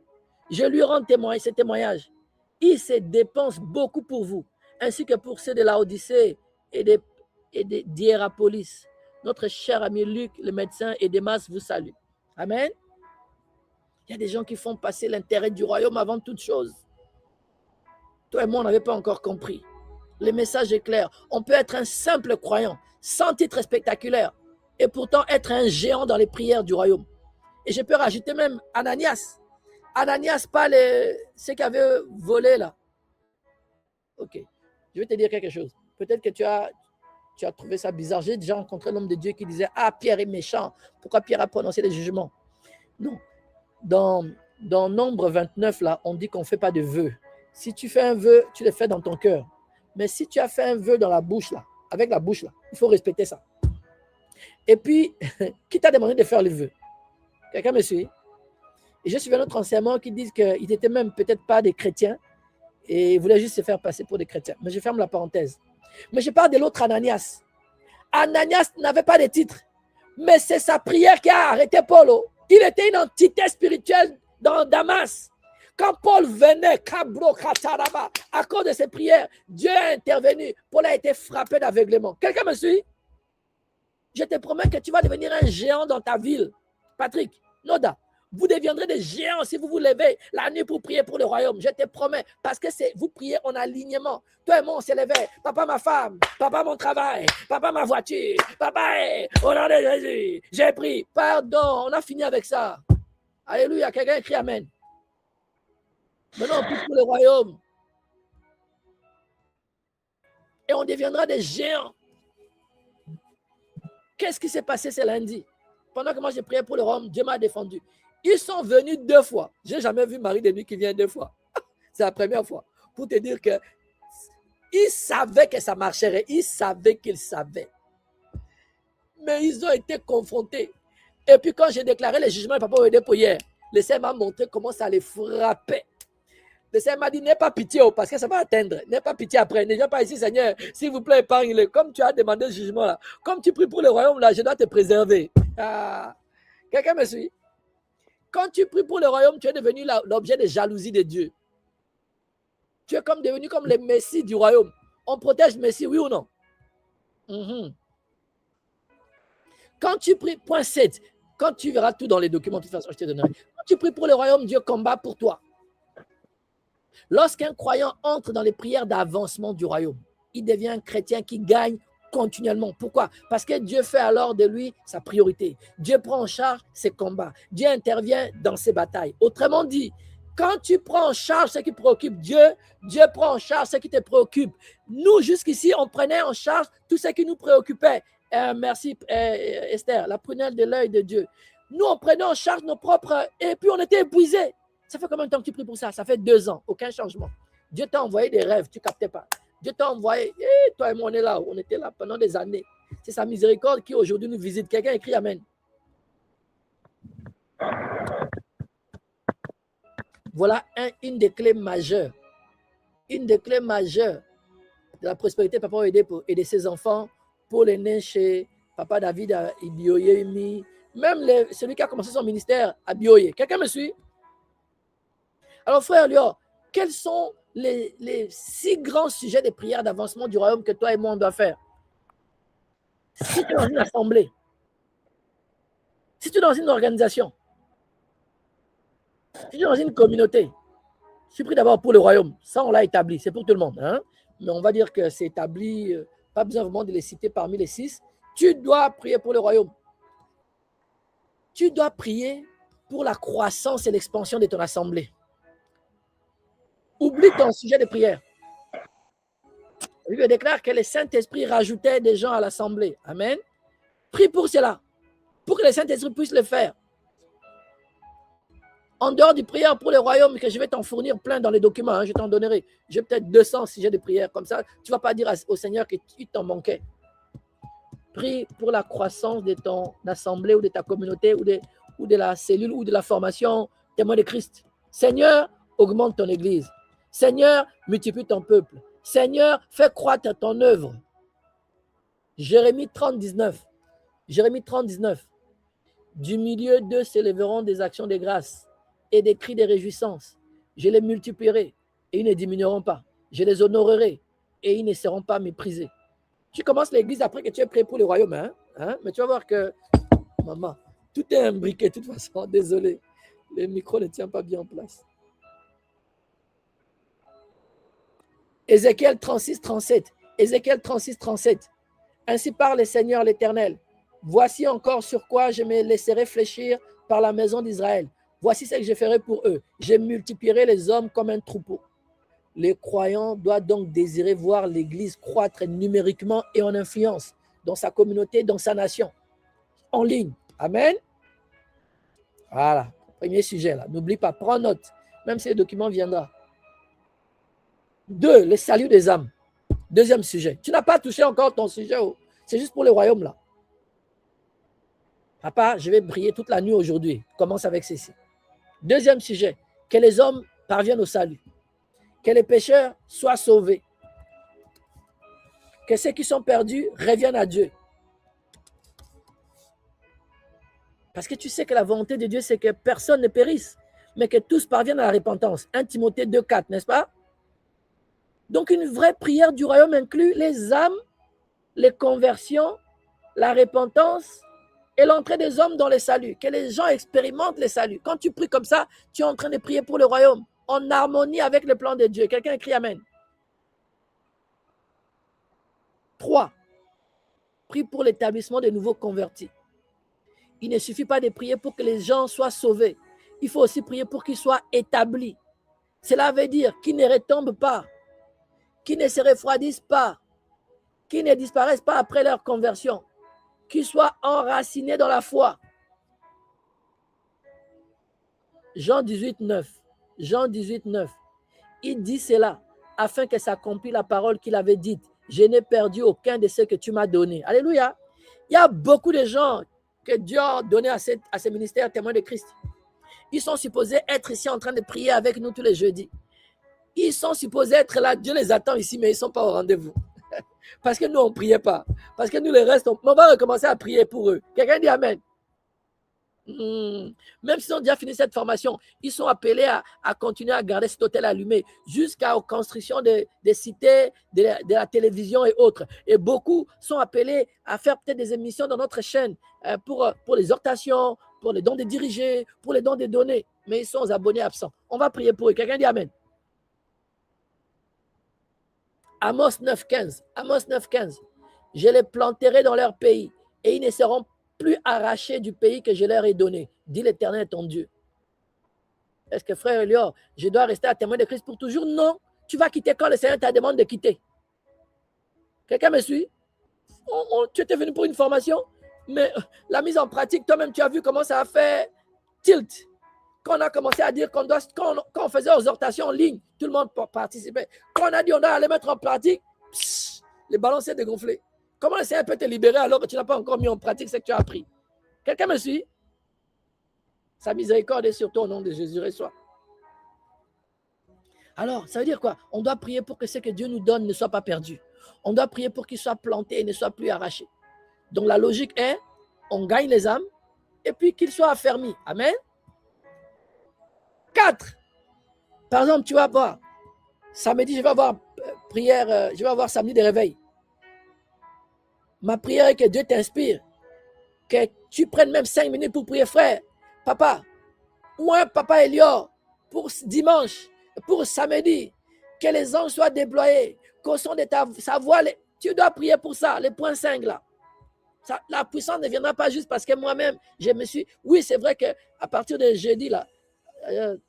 Je lui rends ce témoignage. Il se dépense beaucoup pour vous, ainsi que pour ceux de Laodicée et d'Hiérapolis. Notre cher ami Luc, le médecin, et Démas vous salue. Amen. Il y a des gens qui font passer l'intérêt du royaume avant toute chose. Toi et moi, on n'avait pas encore compris. Le message est clair. On peut être un simple croyant, sans titre spectaculaire, et pourtant être un géant dans les prières du royaume. Et je peux rajouter même Ananias. Ananias, pas ceux qui avaient volé là. Ok, je vais te dire quelque chose. Peut-être que tu as trouvé ça bizarre. J'ai déjà rencontré l'homme de Dieu qui disait « Ah, Pierre est méchant. Pourquoi Pierre a prononcé les jugements ?» Non. Dans Nombre 29, là, on dit qu'on ne fait pas de vœux. Si tu fais un vœu, tu le fais dans ton cœur. Mais si tu as fait un vœu dans la bouche, là, avec la bouche, là, il faut respecter ça. Et puis, qui t'a demandé de faire le vœu? Quelqu'un me suit? Et je suis un autre enseignement qui dit qu'ils n'étaient même peut-être pas des chrétiens et ils voulaient juste se faire passer pour des chrétiens. Mais je ferme la parenthèse. Mais je parle de l'autre Ananias. Ananias n'avait pas de titre, mais c'est sa prière qui a arrêté Paul. Il était une entité spirituelle dans Damas. Quand Paul venait, à cause de ses prières, Dieu a intervenu. Paul a été frappé d'aveuglement. Quelqu'un me suit? Je te promets que tu vas devenir un géant dans ta ville. Patrick, Noda, vous deviendrez des géants si vous vous levez la nuit pour prier pour le royaume. Je te promets, parce que vous priez en alignement. Toi et moi, on s'est levé. Papa, ma femme. Papa, mon travail. Papa, ma voiture. Papa, au nom de Jésus, j'ai pris. Pardon, on a fini avec ça. Alléluia, quelqu'un écrit Amen. Maintenant, on prie pour le royaume. Et on deviendra des géants. Qu'est-ce qui s'est passé ce lundi? Pendant que moi, j'ai prié pour le royaume, Dieu m'a défendu. Ils sont venus 2 fois. Je n'ai jamais vu Marie de nuit qui vient 2 fois. C'est la première fois. Pour te dire que ils savaient que ça marcherait. Ils savaient qu'ils savaient. Mais ils ont été confrontés. Et puis quand j'ai déclaré le jugement, papa m'a aidé pour hier. Le Seigneur m'a montré comment ça les frappait. Le Seigneur m'a dit, n'aie pas pitié, parce que ça va atteindre. N'aie pas pitié après. Ne viens pas ici, Seigneur. S'il vous plaît, épargne-le. Comme tu as demandé le jugement là. Comme tu pries pour le royaume là, je dois te préserver. Ah. Quelqu'un me suit? Quand tu pries pour le royaume, tu es devenu l'objet de jalousie de Dieu. Tu es devenu comme le Messie du royaume. On protège le Messie, oui ou non? Quand tu pries, point 7, quand tu verras tout dans les documents, de toute façon, je te donnerai. Quand tu pries pour le royaume, Dieu combat pour toi. Lorsqu'un croyant entre dans les prières d'avancement du royaume, il devient un chrétien qui gagne continuellement. Pourquoi? Parce que Dieu fait alors de lui sa priorité. Dieu prend en charge ses combats. Dieu intervient dans ses batailles. Autrement dit, quand tu prends en charge ce qui préoccupe Dieu, Dieu prend en charge ce qui te préoccupe. Nous, jusqu'ici, on prenait en charge tout ce qui nous préoccupait. Merci Esther, la prunelle de l'œil de Dieu. Nous, on prenait en charge nos propres... Et puis, on était épuisés. Ça fait combien de temps que tu pries pour ça? Ça fait 2 ans, aucun changement. Dieu t'a envoyé des rêves, tu ne captais pas. Dieu t'a envoyé, toi et moi, on était là pendant des années. C'est sa miséricorde qui aujourd'hui nous visite. Quelqu'un écrit Amen. Voilà une des clés majeures. Une des clés majeures de la prospérité, papa a aidé pour aider ses enfants, pour les nés chez papa David à Ibioye, même celui qui a commencé son ministère à Bioye. Quelqu'un me suit? Alors, frère Léo, quels sont les 6 grands sujets de prière d'avancement du royaume que toi et moi on doit faire? Si tu es dans une assemblée, si tu es dans une organisation, si tu es dans une communauté, je prie d'abord pour le royaume. Ça, on l'a établi, c'est pour tout le monde. Hein? Mais on va dire que c'est établi, pas besoin vraiment de les citer parmi les 6. Tu dois prier pour le royaume. Tu dois prier pour la croissance et l'expansion de ton assemblée. Oublie ton sujet de prière. La Bible déclare que le Saint-Esprit rajoutait des gens à l'assemblée. Amen. Prie pour cela, pour que le Saint-Esprit puisse le faire. En dehors du prière pour le royaume, que je vais t'en fournir plein dans les documents, hein, je t'en donnerai. J'ai peut-être 200 sujets de prière comme ça. Tu ne vas pas dire au Seigneur que tu t'en manquais. Prie pour la croissance de ton assemblée ou de ta communauté ou de la cellule ou de la formation témoin de Christ. Seigneur, augmente ton église. Seigneur, multiplie ton peuple. Seigneur, fais croître ton œuvre. Jérémie 30, 19. Jérémie 30, 19. Du milieu d'eux s'élèveront des actions de grâce et des cris de réjouissance. Je les multiplierai. et ils ne diminueront pas. Je les honorerai et ils ne seront pas méprisés. Tu commences l'église après que tu aies prié pour le royaume, mais tu vas voir que, maman, tout est imbriqué de toute façon. Désolé, le micro ne tient pas bien en place. Ézéchiel 36, 37. Ézéchiel 36, 37. Ainsi parle le Seigneur l'Éternel. Voici encore sur quoi je me laisserai fléchir par la maison d'Israël. Voici ce que je ferai pour eux. Je multiplierai les hommes comme un troupeau. Les croyants doivent donc désirer voir l'Église croître numériquement et en influence dans sa communauté, dans sa nation, en ligne. Amen. Voilà, premier sujet là. N'oublie pas, prends note, même si le document viendra. 2, le salut des âmes. Deuxième sujet. Tu n'as pas touché encore ton sujet. C'est juste pour le royaume là. Papa, je vais briller toute la nuit aujourd'hui. Commence avec ceci. Deuxième sujet. Que les hommes parviennent au salut. Que les pécheurs soient sauvés. Que ceux qui sont perdus reviennent à Dieu. Parce que tu sais que la volonté de Dieu, c'est que personne ne périsse, mais que tous parviennent à la repentance. 1 Timothée 2,4, n'est-ce pas? Donc, une vraie prière du royaume inclut les âmes, les conversions, la repentance et l'entrée des hommes dans le salut. Que les gens expérimentent le salut. Quand tu pries comme ça, tu es en train de prier pour le royaume, en harmonie avec le plan de Dieu. Quelqu'un écrit Amen. 3. Prie pour l'établissement de nouveaux convertis. Il ne suffit pas de prier pour que les gens soient sauvés. Il faut aussi prier pour qu'ils soient établis. Cela veut dire qu'ils ne retombent pas, qu'ils ne se refroidissent pas, qu'ils ne disparaissent pas après leur conversion, qu'ils soient enracinés dans la foi. Jean 18, 9. Jean 18, 9. Il dit cela afin que s'accomplisse la parole qu'il avait dite. Je n'ai perdu aucun de ceux que tu m'as donnés. Alléluia. Il y a beaucoup de gens que Dieu a donné à ce ministère témoin de Christ. Ils sont supposés être ici en train de prier avec nous tous les jeudis. Ils sont supposés être là. Dieu les attend ici, mais ils ne sont pas au rendez-vous. Parce que nous, on ne priait pas. Parce que nous, les restes, on va recommencer à prier pour eux. Quelqu'un dit Amen. Même s'ils ont déjà fini cette formation, ils sont appelés à continuer à garder cet hôtel allumé jusqu'à la construction des cités, de la télévision et autres. Et beaucoup sont appelés à faire peut-être des émissions dans notre chaîne pour les exhortations, pour les dons des dirigés, pour les dons des données. Mais ils sont aux abonnés absents. On va prier pour eux. Quelqu'un dit Amen. Amos 9,15. Amos 9,15. Je les planterai dans leur pays et ils ne seront plus arrachés du pays que je leur ai donné, dit l'Éternel ton Dieu. Est-ce que frère Elior, je dois rester à témoin de Christ pour toujours? Non. Tu vas quitter quand le Seigneur t'a demandé de quitter. Quelqu'un me suit? Tu étais venu pour une formation, mais la mise en pratique, toi-même, tu as vu comment ça a fait tilt. Quand on a commencé à dire quand on faisait aux exhortations en ligne, tout le monde participait. Quand on a dit on doit aller mettre en pratique, les ballons s'est dégonflé. Comment le Seigneur peut te libérer alors que tu n'as pas encore mis en pratique ce que tu as appris? Quelqu'un me suit? Sa miséricorde est sur toi au nom de Jésus reçoit. Alors, ça veut dire quoi? On doit prier pour que ce que Dieu nous donne ne soit pas perdu. On doit prier pour qu'il soit planté et ne soit plus arraché. Donc la logique est, on gagne les âmes et puis qu'ils soient affermis. Amen. 4. Par exemple, tu vas voir, samedi, je vais avoir prière, je vais avoir samedi de réveil. Ma prière est que Dieu t'inspire, que tu prennes même 5 minutes pour prier, frère. Papa, moi, papa Elior, pour dimanche, pour samedi, que les anges soient déployés, qu'au son de sa voix, tu dois prier pour ça, les points 5 là. Ça, la puissance ne viendra pas juste parce que moi-même, je me suis... Oui, c'est vrai qu'à partir de jeudi, là,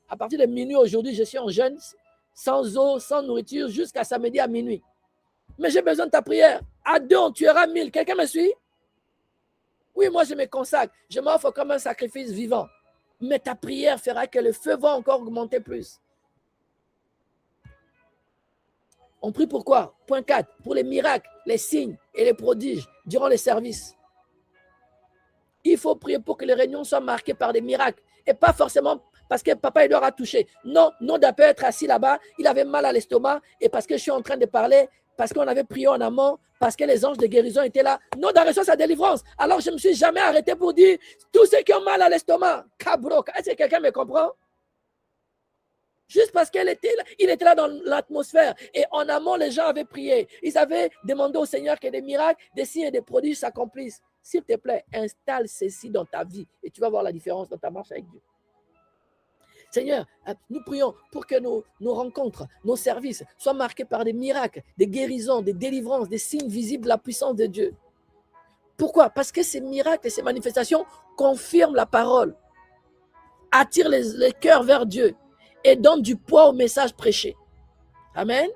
à partir de minuit aujourd'hui, je suis en jeûne, sans eau, sans nourriture, jusqu'à samedi à minuit. Mais j'ai besoin de ta prière. À 2, on tuera 1000. Quelqu'un me suit? Oui, moi, je me consacre. Je m'offre comme un sacrifice vivant. Mais ta prière fera que le feu va encore augmenter plus. On prie pourquoi? Point 4. Pour les miracles, les signes et les prodiges durant les services. Il faut prier pour que les réunions soient marquées par des miracles. Et pas forcément parce que papa Edouard a touché. Non, Noda peut être assis là-bas. Il avait mal à l'estomac. Et parce que je suis en train de parler, parce qu'on avait prié en amont, parce que les anges de guérison étaient là. Noda reçoit sa délivrance. Alors je ne me suis jamais arrêté pour dire tous ceux qui ont mal à l'estomac. Cabro. Est-ce que quelqu'un me comprend? Juste parce qu'il était là dans l'atmosphère. Et en amont, les gens avaient prié. Ils avaient demandé au Seigneur que des miracles, des signes et des prodiges s'accomplissent. S'il te plaît, installe ceci dans ta vie et tu vas voir la différence dans ta marche avec Dieu. Seigneur, nous prions pour que nos rencontres, nos services soient marqués par des miracles, des guérisons, des délivrances, des signes visibles de la puissance de Dieu. Pourquoi? Parce que ces miracles et ces manifestations confirment la parole, attirent les cœurs vers Dieu et donnent du poids au message prêché. Amen.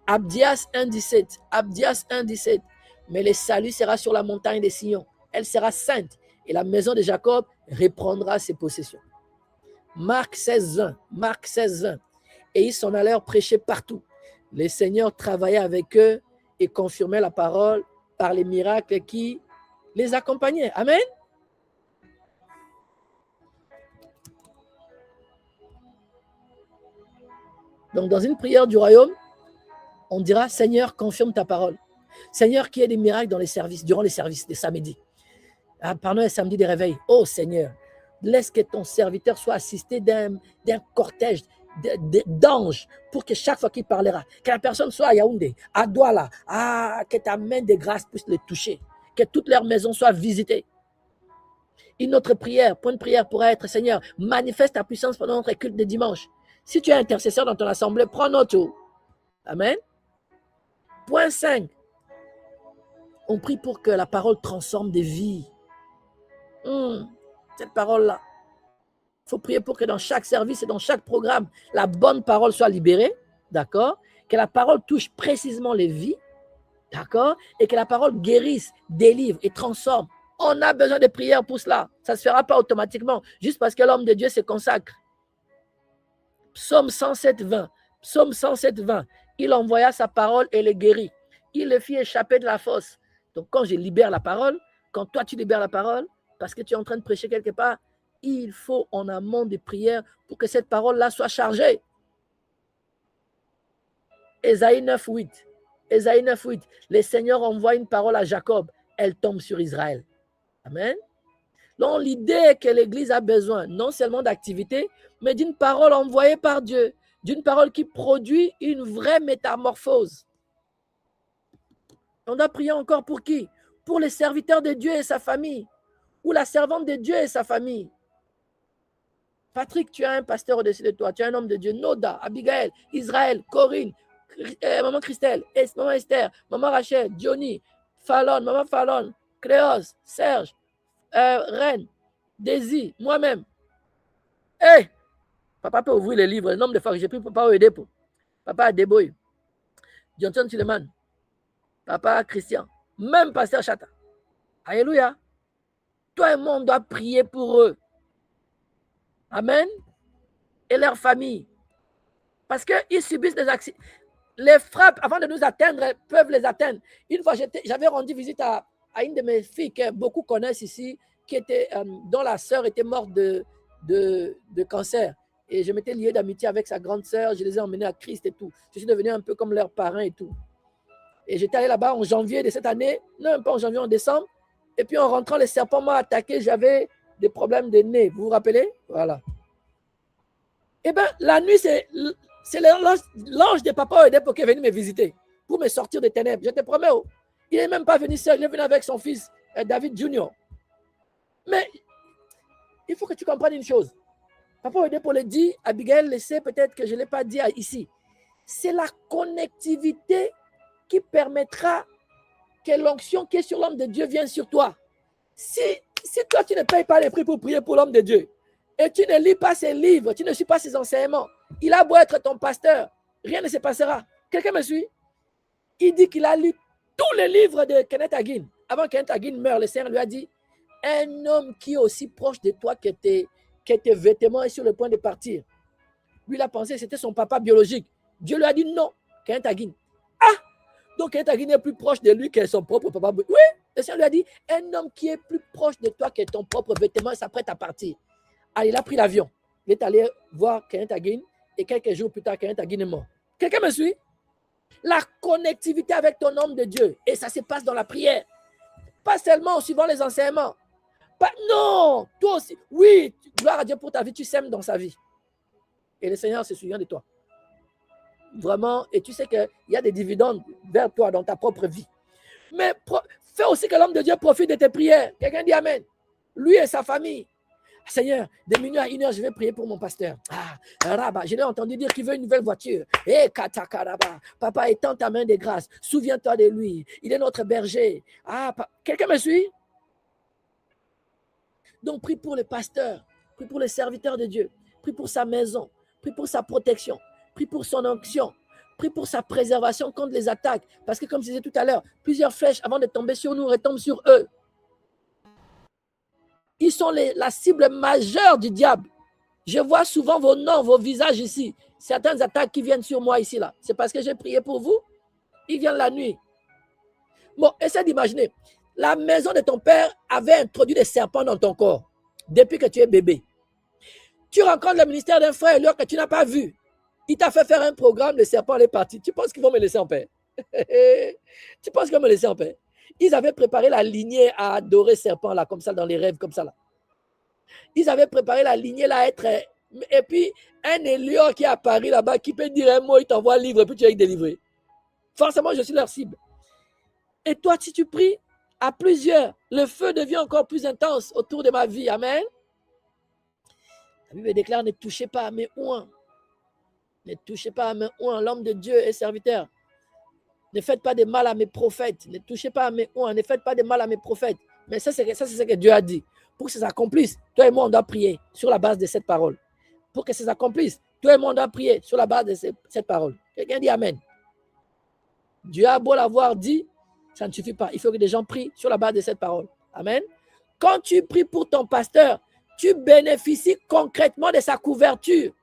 Abdias 1,17. Abdias 1,17. Mais le salut sera sur la montagne des Sion. Elle sera sainte et la maison de Jacob reprendra ses possessions. Marc 16,20. Marc 16,20. Et ils s'en allèrent prêcher partout. Le Seigneur travaillait avec eux et confirmait la parole par les miracles qui les accompagnaient. Amen. Donc, dans une prière du royaume, on dira, Seigneur, confirme ta parole. Seigneur, qu'il y ait des miracles dans les services, durant les services des samedis. Pardon, les samedis des réveils. Oh Seigneur, laisse que ton serviteur soit assisté d'un cortège d'anges pour que chaque fois qu'il parlera, que la personne soit à Yaoundé, à Douala, que ta main de grâce puisse les toucher, que toute leur maison soit visitée. Une autre prière, point de prière pourrait être, Seigneur, manifeste ta puissance pendant notre culte de dimanche. Si tu es intercesseur dans ton assemblée, prends note. Amen. Point 5. On prie pour que la parole transforme des vies. Cette parole-là. Il faut prier pour que dans chaque service et dans chaque programme, la bonne parole soit libérée. D'accord? Que la parole touche précisément les vies. D'accord? Et que la parole guérisse, délivre et transforme. On a besoin de prières pour cela. Ça ne se fera pas automatiquement, juste parce que l'homme de Dieu se consacre. Psaume 107, 20. Psaume 107, 20. Il envoya sa parole et le guérit. Il le fit échapper de la fosse. Donc, quand je libère la parole, quand toi tu libères la parole, parce que tu es en train de prêcher quelque part, il faut en amont des prières pour que cette parole-là soit chargée. Ésaïe 9, 8. Ésaïe 9, 8. Le Seigneur envoie une parole à Jacob. Elle tombe sur Israël. Amen. Donc, l'idée est que l'Église a besoin non seulement d'activité, mais d'une parole envoyée par Dieu, d'une parole qui produit une vraie métamorphose. On doit prier encore pour qui? Pour les serviteurs de Dieu et sa famille, ou la servante de Dieu et sa famille. Patrick, tu as un pasteur au-dessus de toi, tu as un homme de Dieu, Noda, Abigail, Israël, Corinne, maman Christelle, maman Esther, maman Rachel, Johnny, Fallon, maman Fallon, Cléos, Serge, Reine, Daisy, moi-même. Hey! Papa peut ouvrir les livres, le nombre de fois que j'ai pris papa aider pour. Papa Adeboy, Johnson Suleiman, papa Christian, même pasteur Chata. Alléluia. Toi et moi, on doit prier pour eux. Amen. Et leur famille. Parce qu'ils subissent des accidents. Les frappes, avant de nous atteindre, peuvent les atteindre. Une fois, j'avais rendu visite à une de mes filles que beaucoup connaissent ici, dont la sœur était morte de cancer. Et je m'étais lié d'amitié avec sa grande sœur. Je les ai emmenés à Christ et tout. Je suis devenu un peu comme leurs parents et tout. Et j'étais allé là-bas en janvier de cette année. Non, pas en janvier, en décembre. Et puis en rentrant, les serpents m'ont attaqué. J'avais des problèmes de nez. Vous vous rappelez? Voilà. Eh bien, la nuit, c'est l'ange de Papa Oedepo qui est venu me visiter pour me sortir des ténèbres. Je te promets. Il n'est même pas venu seul. Il est venu avec son fils, David Junior. Mais il faut que tu comprennes une chose. Papa Oedepo le dit, Abigail le sait peut-être que je ne l'ai pas dit ici. C'est la connectivité qui permettra que l'onction qui est sur l'homme de Dieu vienne sur toi. Si toi, tu ne payes pas les prix pour prier pour l'homme de Dieu, et tu ne lis pas ses livres, tu ne suis pas ses enseignements, il a beau être ton pasteur, rien ne se passera. Quelqu'un me suit? Il dit qu'il a lu tous les livres de Kenneth Hagin. Avant que Kenneth Hagin meure, le Seigneur lui a dit, un homme qui est aussi proche de toi que tes vêtements est sur le point de partir. Lui, il a pensé que c'était son papa biologique. Dieu lui a dit non, Kenneth Hagin. Ah! Donc Kenneth Hagin est plus proche de lui que son propre papa. Oui, le Seigneur lui a dit, un homme qui est plus proche de toi que ton propre vêtement s'apprête à partir. Alors, il a pris l'avion. Il est allé voir Kenneth Hagin et quelques jours plus tard, Kenneth Hagin est mort. Quelqu'un me suit? La connectivité avec ton homme de Dieu. Et ça se passe dans la prière. Pas seulement en suivant les enseignements. Non, toi aussi. Oui, gloire à Dieu pour ta vie, tu sèmes dans sa vie. Et le Seigneur se souvient de toi. Vraiment, et tu sais qu'il y a des dividendes vers toi dans ta propre vie. Mais fais aussi que l'homme de Dieu profite de tes prières. Quelqu'un dit Amen. Lui et sa famille. Seigneur, de minuit à 1h, je vais prier pour mon pasteur. Rabba, je l'ai entendu dire qu'il veut une nouvelle voiture. Katakaraba. Papa, étends ta main de grâce. Souviens-toi de lui. Il est notre berger. Quelqu'un me suit? Donc, prie pour le pasteur. Prie pour les serviteurs de Dieu. Prie pour sa maison. Prie pour sa protection. Prie pour son onction. Prie pour sa préservation contre les attaques. Parce que, comme je disais tout à l'heure, plusieurs flèches, avant de tomber sur nous, retombent sur eux. Ils sont la cible majeure du diable. Je vois souvent vos noms, vos visages ici. Certaines attaques qui viennent sur moi ici, là. C'est parce que j'ai prié pour vous. Ils viennent la nuit. Bon, essaie d'imaginer. La maison de ton père avait introduit des serpents dans ton corps depuis que tu es bébé. Tu rencontres le ministère d'un frère que tu n'as pas vu. Il t'a fait faire un programme, le serpent est parti. Tu penses qu'ils vont me laisser en paix? Tu penses qu'ils vont me laisser en paix? Ils avaient préparé la lignée à adorer serpent, là, comme ça, dans les rêves, comme ça, là. Ils avaient préparé la lignée, là, à être... Et puis, un élion qui est apparu là-bas, qui peut dire un mot, il t'envoie un livre, et puis tu vas y délivrer. Forcément, je suis leur cible. Et toi, si tu pries à plusieurs, le feu devient encore plus intense autour de ma vie. Amen. La Bible déclare, ne touchez pas à mes oins. Ne touchez pas à mes oins, l'homme de Dieu et serviteur. Ne faites pas de mal à mes prophètes. Ne touchez pas à mes oins. Ne faites pas de mal à mes prophètes. Mais ça, c'est ce que Dieu a dit. Pour que ça s'accomplisse, toi et moi, on doit prier sur la base de cette parole. Pour que ça s'accomplisse, toi et moi, on doit prier sur la base de cette parole. Quelqu'un dit Amen. Dieu a beau l'avoir dit, ça ne suffit pas. Il faut que des gens prient sur la base de cette parole. Amen. Quand tu pries pour ton pasteur, tu bénéficies concrètement de sa couverture.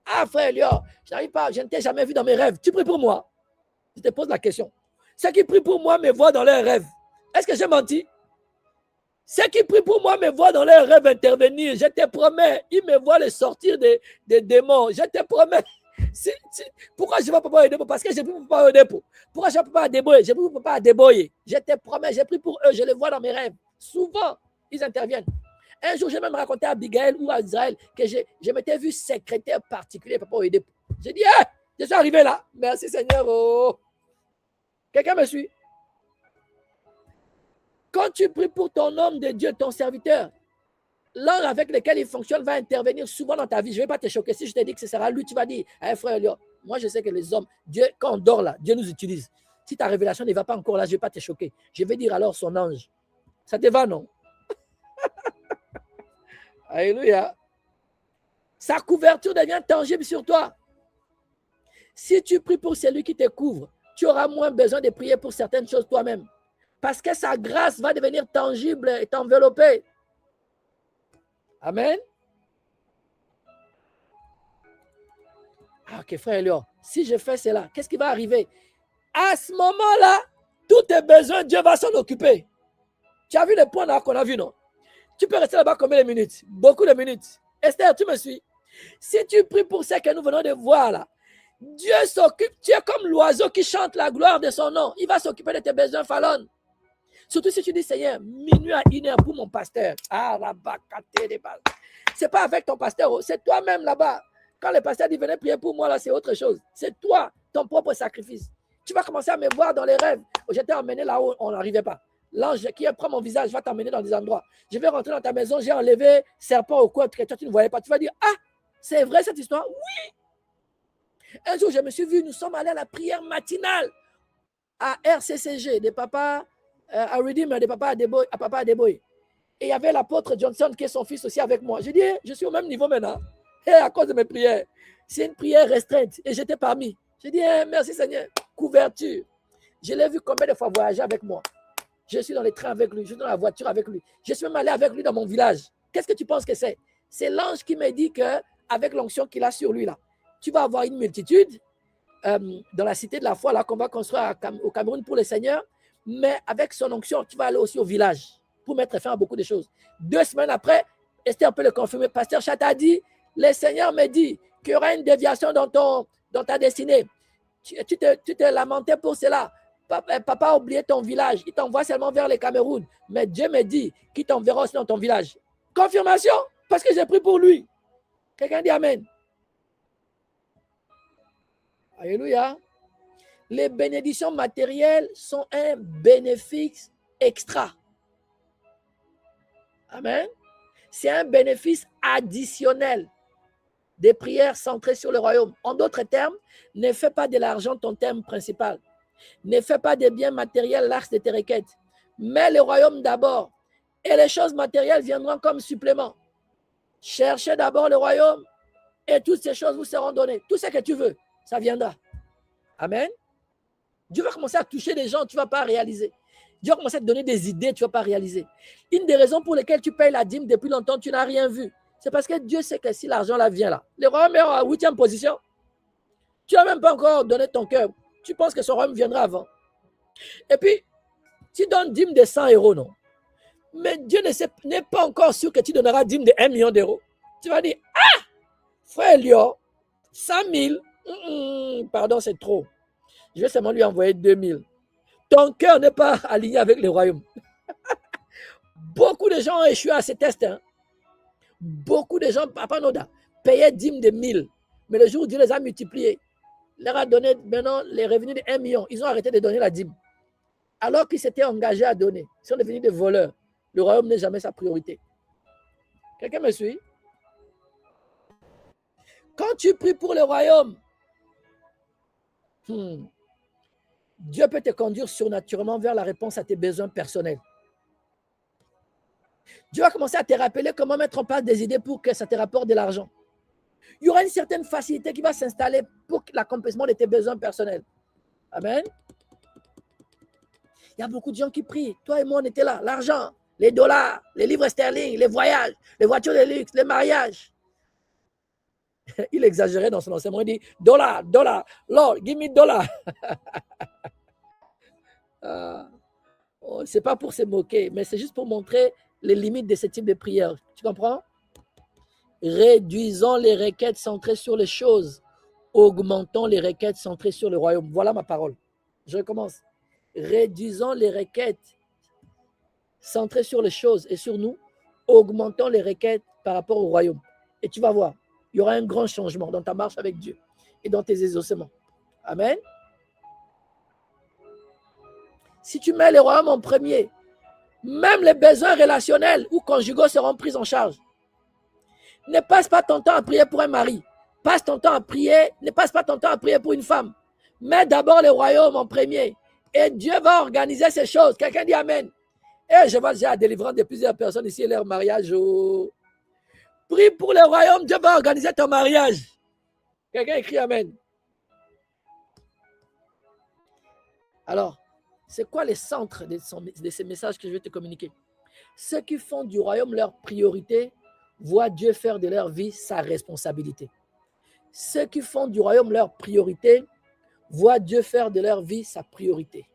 Ah, frère Léo, je ne t'ai jamais vu dans mes rêves. Tu pries pour moi? Je te pose la question. Ceux qui prient pour moi me voient dans leurs rêves. Est-ce que j'ai menti? Ceux qui prient pour moi me voient dans leurs rêves intervenir. Je te promets, ils me voient les sortir des démons. Je te promets. Pourquoi je ne vais pas aider? Parce que je prie pour pas aider. Pourquoi je ne peux pas déboyer? Je prie pour pas déboyer. Je te promets, j'ai pris pour eux. Je les vois dans mes rêves. Souvent, ils interviennent. Un jour, j'ai même raconté à Abigail ou à Israël que je m'étais vu secrétaire particulier pour pas aider. J'ai dit, hey, je suis arrivé là. Merci Seigneur. Oh. Quelqu'un me suit? Quand tu pries pour ton homme de Dieu, ton serviteur, l'ange avec lequel il fonctionne va intervenir souvent dans ta vie. Je ne vais pas te choquer. Si je te dis que ce sera lui, tu vas dire, hey, frère Léo, moi je sais que les hommes, Dieu, quand on dort là, Dieu nous utilise. Si ta révélation ne va pas encore là, je ne vais pas te choquer. Je vais dire alors son ange. Ça te va, non? Alléluia. Sa couverture devient tangible sur toi. Si tu pries pour celui qui te couvre, tu auras moins besoin de prier pour certaines choses toi-même. Parce que sa grâce va devenir tangible et t'envelopper. Amen. Ok, frère Léo, si je fais cela, qu'est-ce qui va arriver? À ce moment-là, tous tes besoins, Dieu va s'en occuper. Tu as vu les points là qu'on a vu, non? Tu peux rester là-bas combien de minutes? Beaucoup de minutes. Esther, tu me suis? Si tu pries pour ce que nous venons de voir là, Dieu s'occupe. Tu es comme l'oiseau qui chante la gloire de son nom. Il va s'occuper de tes besoins, Fallon. Surtout si tu dis, Seigneur, minuit à 1h pour mon pasteur. C'est pas avec ton pasteur, c'est toi-même là-bas. Quand le pasteur dit, venez prier pour moi, là, c'est autre chose. C'est toi, ton propre sacrifice. Tu vas commencer à me voir dans les rêves. J'étais emmené là où on n'arrivait pas. L'ange qui prend mon visage va t'emmener dans des endroits. Je vais rentrer dans ta maison, j'ai enlevé serpent au coin que toi, tu ne voyais pas. Tu vas dire, ah, c'est vrai cette histoire? Oui. Un jour, je me suis vu, nous sommes allés à la prière matinale à RCCG, des papas à Redeem, des papas à Papa Adeboye. Et il y avait l'apôtre Johnson qui est son fils aussi avec moi. Je dis, je suis au même niveau maintenant. Et à cause de mes prières, c'est une prière restreinte. Et j'étais parmi. Je dis, merci Seigneur. Couverture. Je l'ai vu combien de fois voyager avec moi. Je suis dans les trains avec lui, je suis dans la voiture avec lui. Je suis même allé avec lui dans mon village. Qu'est-ce que tu penses que c'est? C'est l'ange qui me dit qu'avec l'onction qu'il a sur lui, là, tu vas avoir une multitude dans la cité de la foi là qu'on va construire au Cameroun pour le Seigneur. Mais avec son onction, tu vas aller aussi au village pour mettre fin à beaucoup de choses. 2 semaines après, Esther peut le confirmer. Pasteur Chat a dit, le Seigneur me dit qu'il y aura une déviation dans ta destinée. Tu te lamentais pour cela. Papa a oublié ton village. Il t'envoie seulement vers le Cameroun. Mais Dieu me dit qu'il t'enverra aussi dans ton village. Confirmation, parce que j'ai pris pour lui. Quelqu'un dit Amen. Alléluia. Les bénédictions matérielles sont un bénéfice extra. Amen. C'est un bénéfice additionnel des prières centrées sur le royaume. En d'autres termes, ne fais pas de l'argent ton thème principal. Ne fais pas des biens matériels l'axe de tes requêtes. Mets le royaume d'abord et les choses matérielles viendront comme supplément. Cherchez d'abord le royaume et toutes ces choses vous seront données. Tout ce que tu veux, ça viendra. Amen. Dieu va commencer à toucher des gens, tu ne vas pas réaliser. Dieu va commencer à te donner des idées, tu ne vas pas réaliser. Une des raisons pour lesquelles tu payes la dîme depuis longtemps, tu n'as rien vu. C'est parce que Dieu sait que si l'argent là vient là, le royaume est en 8e position. Tu n'as même pas encore donné ton cœur. Tu penses que ce royaume viendra avant. Et puis, tu donnes dîme de 100 euros, non? Mais Dieu n'est pas encore sûr que tu donneras dîme de 1 million d'euros. Tu vas dire, ah, frère Léo, 100 000, pardon, c'est trop. Je vais seulement lui envoyer 2 000. Ton cœur n'est pas aligné avec le royaume. Beaucoup de gens ont échoué à ces tests. Hein. Beaucoup de gens, Papa Noda, payaient dîme de 1000. Mais le jour où Dieu les a multipliés, il leur a donné maintenant les revenus de 1 million. Ils ont arrêté de donner la dîme. Alors qu'ils s'étaient engagés à donner. Ils sont devenus des voleurs. Le royaume n'est jamais sa priorité. Quelqu'un me suit? Quand tu pries pour le royaume, Dieu peut te conduire surnaturellement vers la réponse à tes besoins personnels. Dieu va commencer à te rappeler comment mettre en place des idées pour que ça te rapporte de l'argent. Il y aura une certaine facilité qui va s'installer pour l'accomplissement de tes besoins personnels. Amen. Il y a beaucoup de gens qui prient. Toi et moi, on était là. L'argent, les dollars, les livres sterling, les voyages, les voitures de luxe, les mariages. Il exagérait dans son enseignement. Il dit, dollar, dollar, Lord, give me dollar. Ce n'est pas pour se moquer, mais c'est juste pour montrer les limites de ce type de prière. Tu comprends? Réduisons les requêtes centrées sur les choses. Augmentons les requêtes centrées sur le royaume. Voilà ma parole. Je recommence. Réduisons les requêtes centrées sur les choses et sur nous. Augmentons les requêtes par rapport au royaume. Et tu vas voir, il y aura un grand changement dans ta marche avec Dieu et dans tes exaucements. Amen. Si tu mets le royaume en premier, même les besoins relationnels ou conjugaux seront pris en charge. Ne passe pas ton temps à prier pour un mari. Passe ton temps à prier, ne passe pas ton temps à prier pour une femme. Mets d'abord le royaume en premier. Et Dieu va organiser ces choses. Quelqu'un dit Amen. Et je vois déjà la délivrance de plusieurs personnes ici, leur mariage. Oh. Prie pour le royaume, Dieu va organiser ton mariage. Quelqu'un écrit Amen. Alors, c'est quoi les centres de ces messages que je vais te communiquer? Ceux qui font du royaume leur priorité voient Dieu faire de leur vie sa responsabilité. Ceux qui font du royaume leur priorité voient Dieu faire de leur vie sa priorité.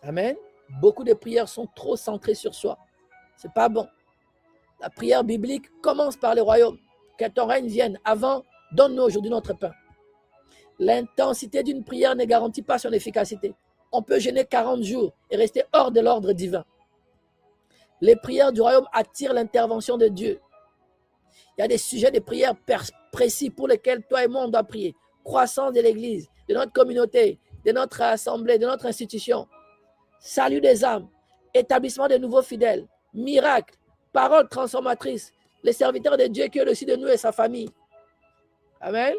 Amen. Beaucoup de prières sont trop centrées sur soi. Ce n'est pas bon. La prière biblique commence par le royaume. Que ton règne vienne. Avant, donne-nous aujourd'hui notre pain. L'intensité d'une prière ne garantit pas son efficacité. On peut jeûner 40 jours et rester hors de l'ordre divin. Les prières du royaume attirent l'intervention de Dieu. Il y a des sujets de prière précis pour lesquels toi et moi on doit prier. Croissance de l'Église, de notre communauté, de notre assemblée, de notre institution. Salut des âmes, établissement de nouveaux fidèles, miracles, paroles transformatrices, les serviteurs de Dieu qui est au-dessus de nous et sa famille. Amen.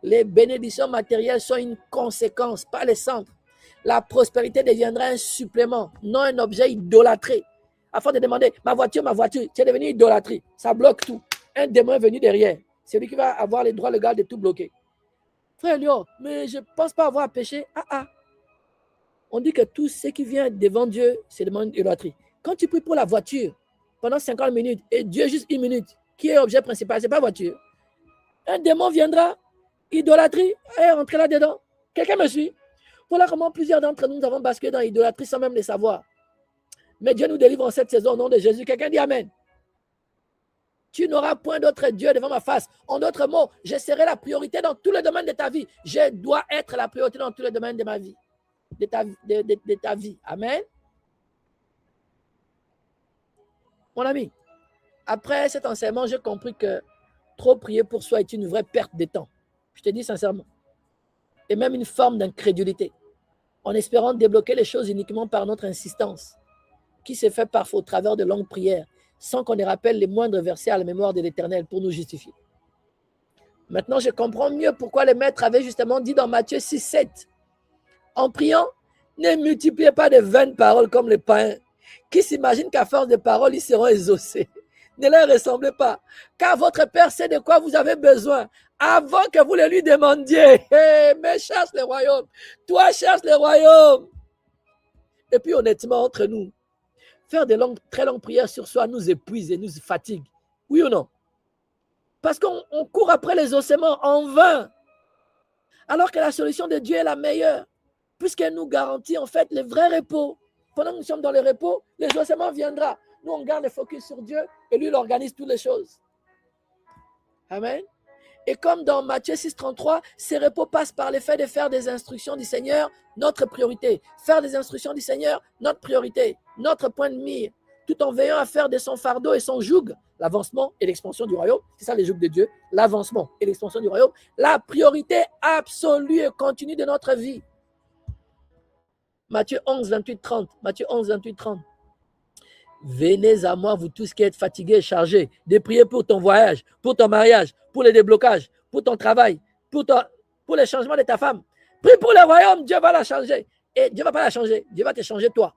Les bénédictions matérielles sont une conséquence, pas le centre. La prospérité deviendra un supplément, non un objet idolâtré. Afin de demander, ma voiture, c'est devenu idolâtrie. Ça bloque tout. Un démon est venu derrière. C'est lui qui va avoir les droits légaux de tout bloquer. Frère Léo, mais je ne pense pas avoir péché. On dit que tout ce qui vient devant Dieu, c'est demande idolâtrie. Quand tu pries pour la voiture, pendant 50 minutes, et Dieu juste 1 minute, qui est l'objet principal, ce n'est pas la voiture. Un démon viendra, idolâtrie, et rentrer là-dedans. Quelqu'un me suit? Voilà comment plusieurs d'entre nous avons basculé dans l'idolâtrie sans même le savoir. Mais Dieu nous délivre en cette saison au nom de Jésus. Quelqu'un dit Amen. Tu n'auras point d'autre Dieu devant ma face. En d'autres mots, je serai la priorité dans tous les domaines de ta vie. Je dois être la priorité dans tous les domaines de ma vie. De ta vie. Amen. Mon ami, après cet enseignement, j'ai compris que trop prier pour soi est une vraie perte de temps. Je te dis sincèrement. Et même une forme d'incrédulité, en espérant débloquer les choses uniquement par notre insistance, qui s'est fait parfois au travers de longues prières, sans qu'on ne rappelle les moindres versets à la mémoire de l'Éternel pour nous justifier. Maintenant, je comprends mieux pourquoi les maîtres avaient justement dit dans Matthieu 6, 7, en priant, ne multipliez pas de vaines paroles comme les païens, qui s'imaginent qu'à force de paroles, ils seront exaucés. Ne leur ressemblez pas, car votre Père sait de quoi vous avez besoin, avant que vous le lui demandiez. Hey, mais cherche le royaume. Toi, cherche le royaume. Et puis, honnêtement, entre nous, faire de très longues prières sur soi nous épuise et nous fatigue. Oui ou non? Parce qu'on court après les ossements en vain. Alors que la solution de Dieu est la meilleure, puisqu'elle nous garantit en fait le vrai repos. Pendant que nous sommes dans le repos, les ossements viendront. Nous, on garde le focus sur Dieu et lui, il organise toutes les choses. Amen. Et comme dans Matthieu 6, 33, ces repos passent par le fait de faire des instructions du Seigneur notre priorité. Faire des instructions du Seigneur notre priorité, notre point de mire, tout en veillant à faire de son fardeau et son joug l'avancement et l'expansion du royaume. C'est ça les jougs de Dieu, l'avancement et l'expansion du royaume. La priorité absolue et continue de notre vie. Matthieu 11, 28, 30. Matthieu 11, 28, 30. Venez à moi, vous tous qui êtes fatigués et chargés, de prier pour ton voyage, pour ton mariage, pour les déblocages, pour ton travail, pour le changement de ta femme. Prie pour le royaume, Dieu va la changer. Et Dieu ne va pas la changer, Dieu va te changer toi.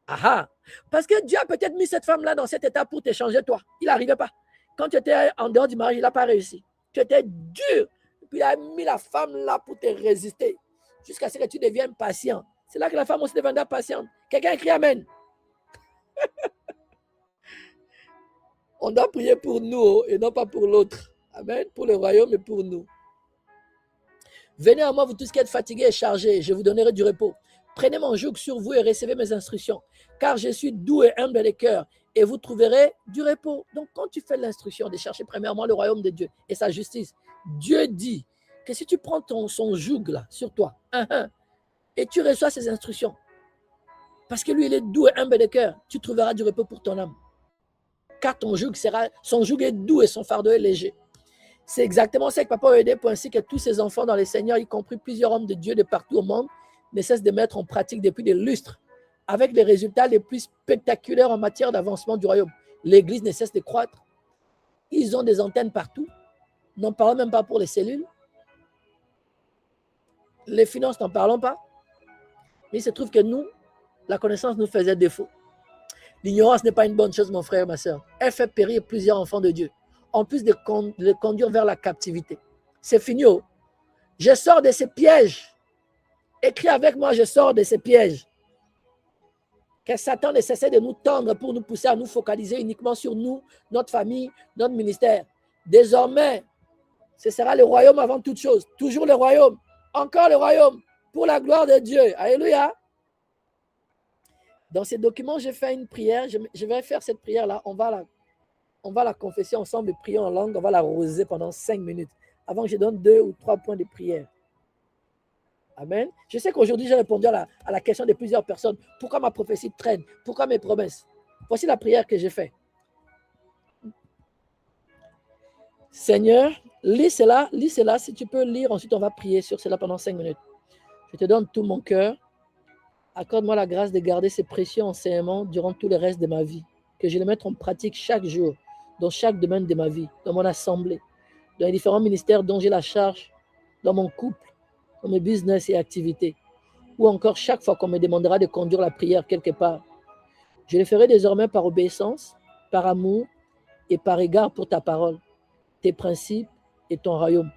Aha! Parce que Dieu a peut-être mis cette femme-là dans cet état pour te changer toi. Il n'arrivait pas. Quand tu étais en dehors du mariage, il n'a pas réussi. Tu étais dur. Puis il a mis la femme là pour te résister. Jusqu'à ce que tu deviennes patient. C'est là que la femme aussi deviendra patiente. Quelqu'un écrit Amen. On doit prier pour nous et non pas pour l'autre. Amen. Pour le royaume et pour nous. Venez à moi, vous tous qui êtes fatigués et chargés, je vous donnerai du repos. Prenez mon joug sur vous et recevez mes instructions, car je suis doux et humble de cœur, et vous trouverez du repos. Donc, quand tu fais l'instruction de chercher premièrement le royaume de Dieu et sa justice, Dieu dit que si tu prends son joug là sur toi, et tu reçois ses instructions, parce que lui, il est doux et humble de cœur, tu trouveras du repos pour ton âme. Car son joug est doux et son fardeau est léger. C'est exactement ça que Papa a aidé pour ainsi que tous ses enfants dans les Seigneurs, y compris plusieurs hommes de Dieu de partout au monde, ne cessent de mettre en pratique depuis des lustres, avec les résultats les plus spectaculaires en matière d'avancement du royaume. L'Église ne cesse de croître. Ils ont des antennes partout. N'en parlons même pas pour les cellules. Les finances, n'en parlons pas. Mais il se trouve que nous, la connaissance nous faisait défaut. L'ignorance n'est pas une bonne chose, mon frère et ma soeur. Elle fait périr plusieurs enfants de Dieu, en plus de les conduire vers la captivité. C'est fini. Oh. Je sors de ces pièges. Écris avec moi, je sors de ces pièges. Que Satan ne cesse de nous tendre pour nous pousser à nous focaliser uniquement sur nous, notre famille, notre ministère. Désormais, ce sera le royaume avant toute chose. Toujours le royaume. Encore le royaume. Pour la gloire de Dieu. Alléluia. Dans ces documents, j'ai fait une prière. Je vais faire cette prière-là. On va la confesser ensemble et prier en langue. On va la roser pendant 5 minutes. Avant que je donne 2 ou 3 points de prière. Amen. Je sais qu'aujourd'hui, j'ai répondu à la question de plusieurs personnes. Pourquoi ma prophétie traîne? Pourquoi mes promesses? Voici la prière que j'ai faite. Seigneur, lis cela. Si tu peux lire, ensuite on va prier sur cela pendant 5 minutes. Je te donne tout mon cœur. Accorde-moi la grâce de garder ces précieux enseignements durant tout le reste de ma vie. Que je les mette en pratique chaque jour, dans chaque domaine de ma vie, dans mon assemblée, dans les différents ministères dont j'ai la charge, dans mon couple, dans mes business et activités, ou encore chaque fois qu'on me demandera de conduire la prière quelque part. Je le ferai désormais par obéissance, par amour et par égard pour ta parole, tes principes et ton royaume,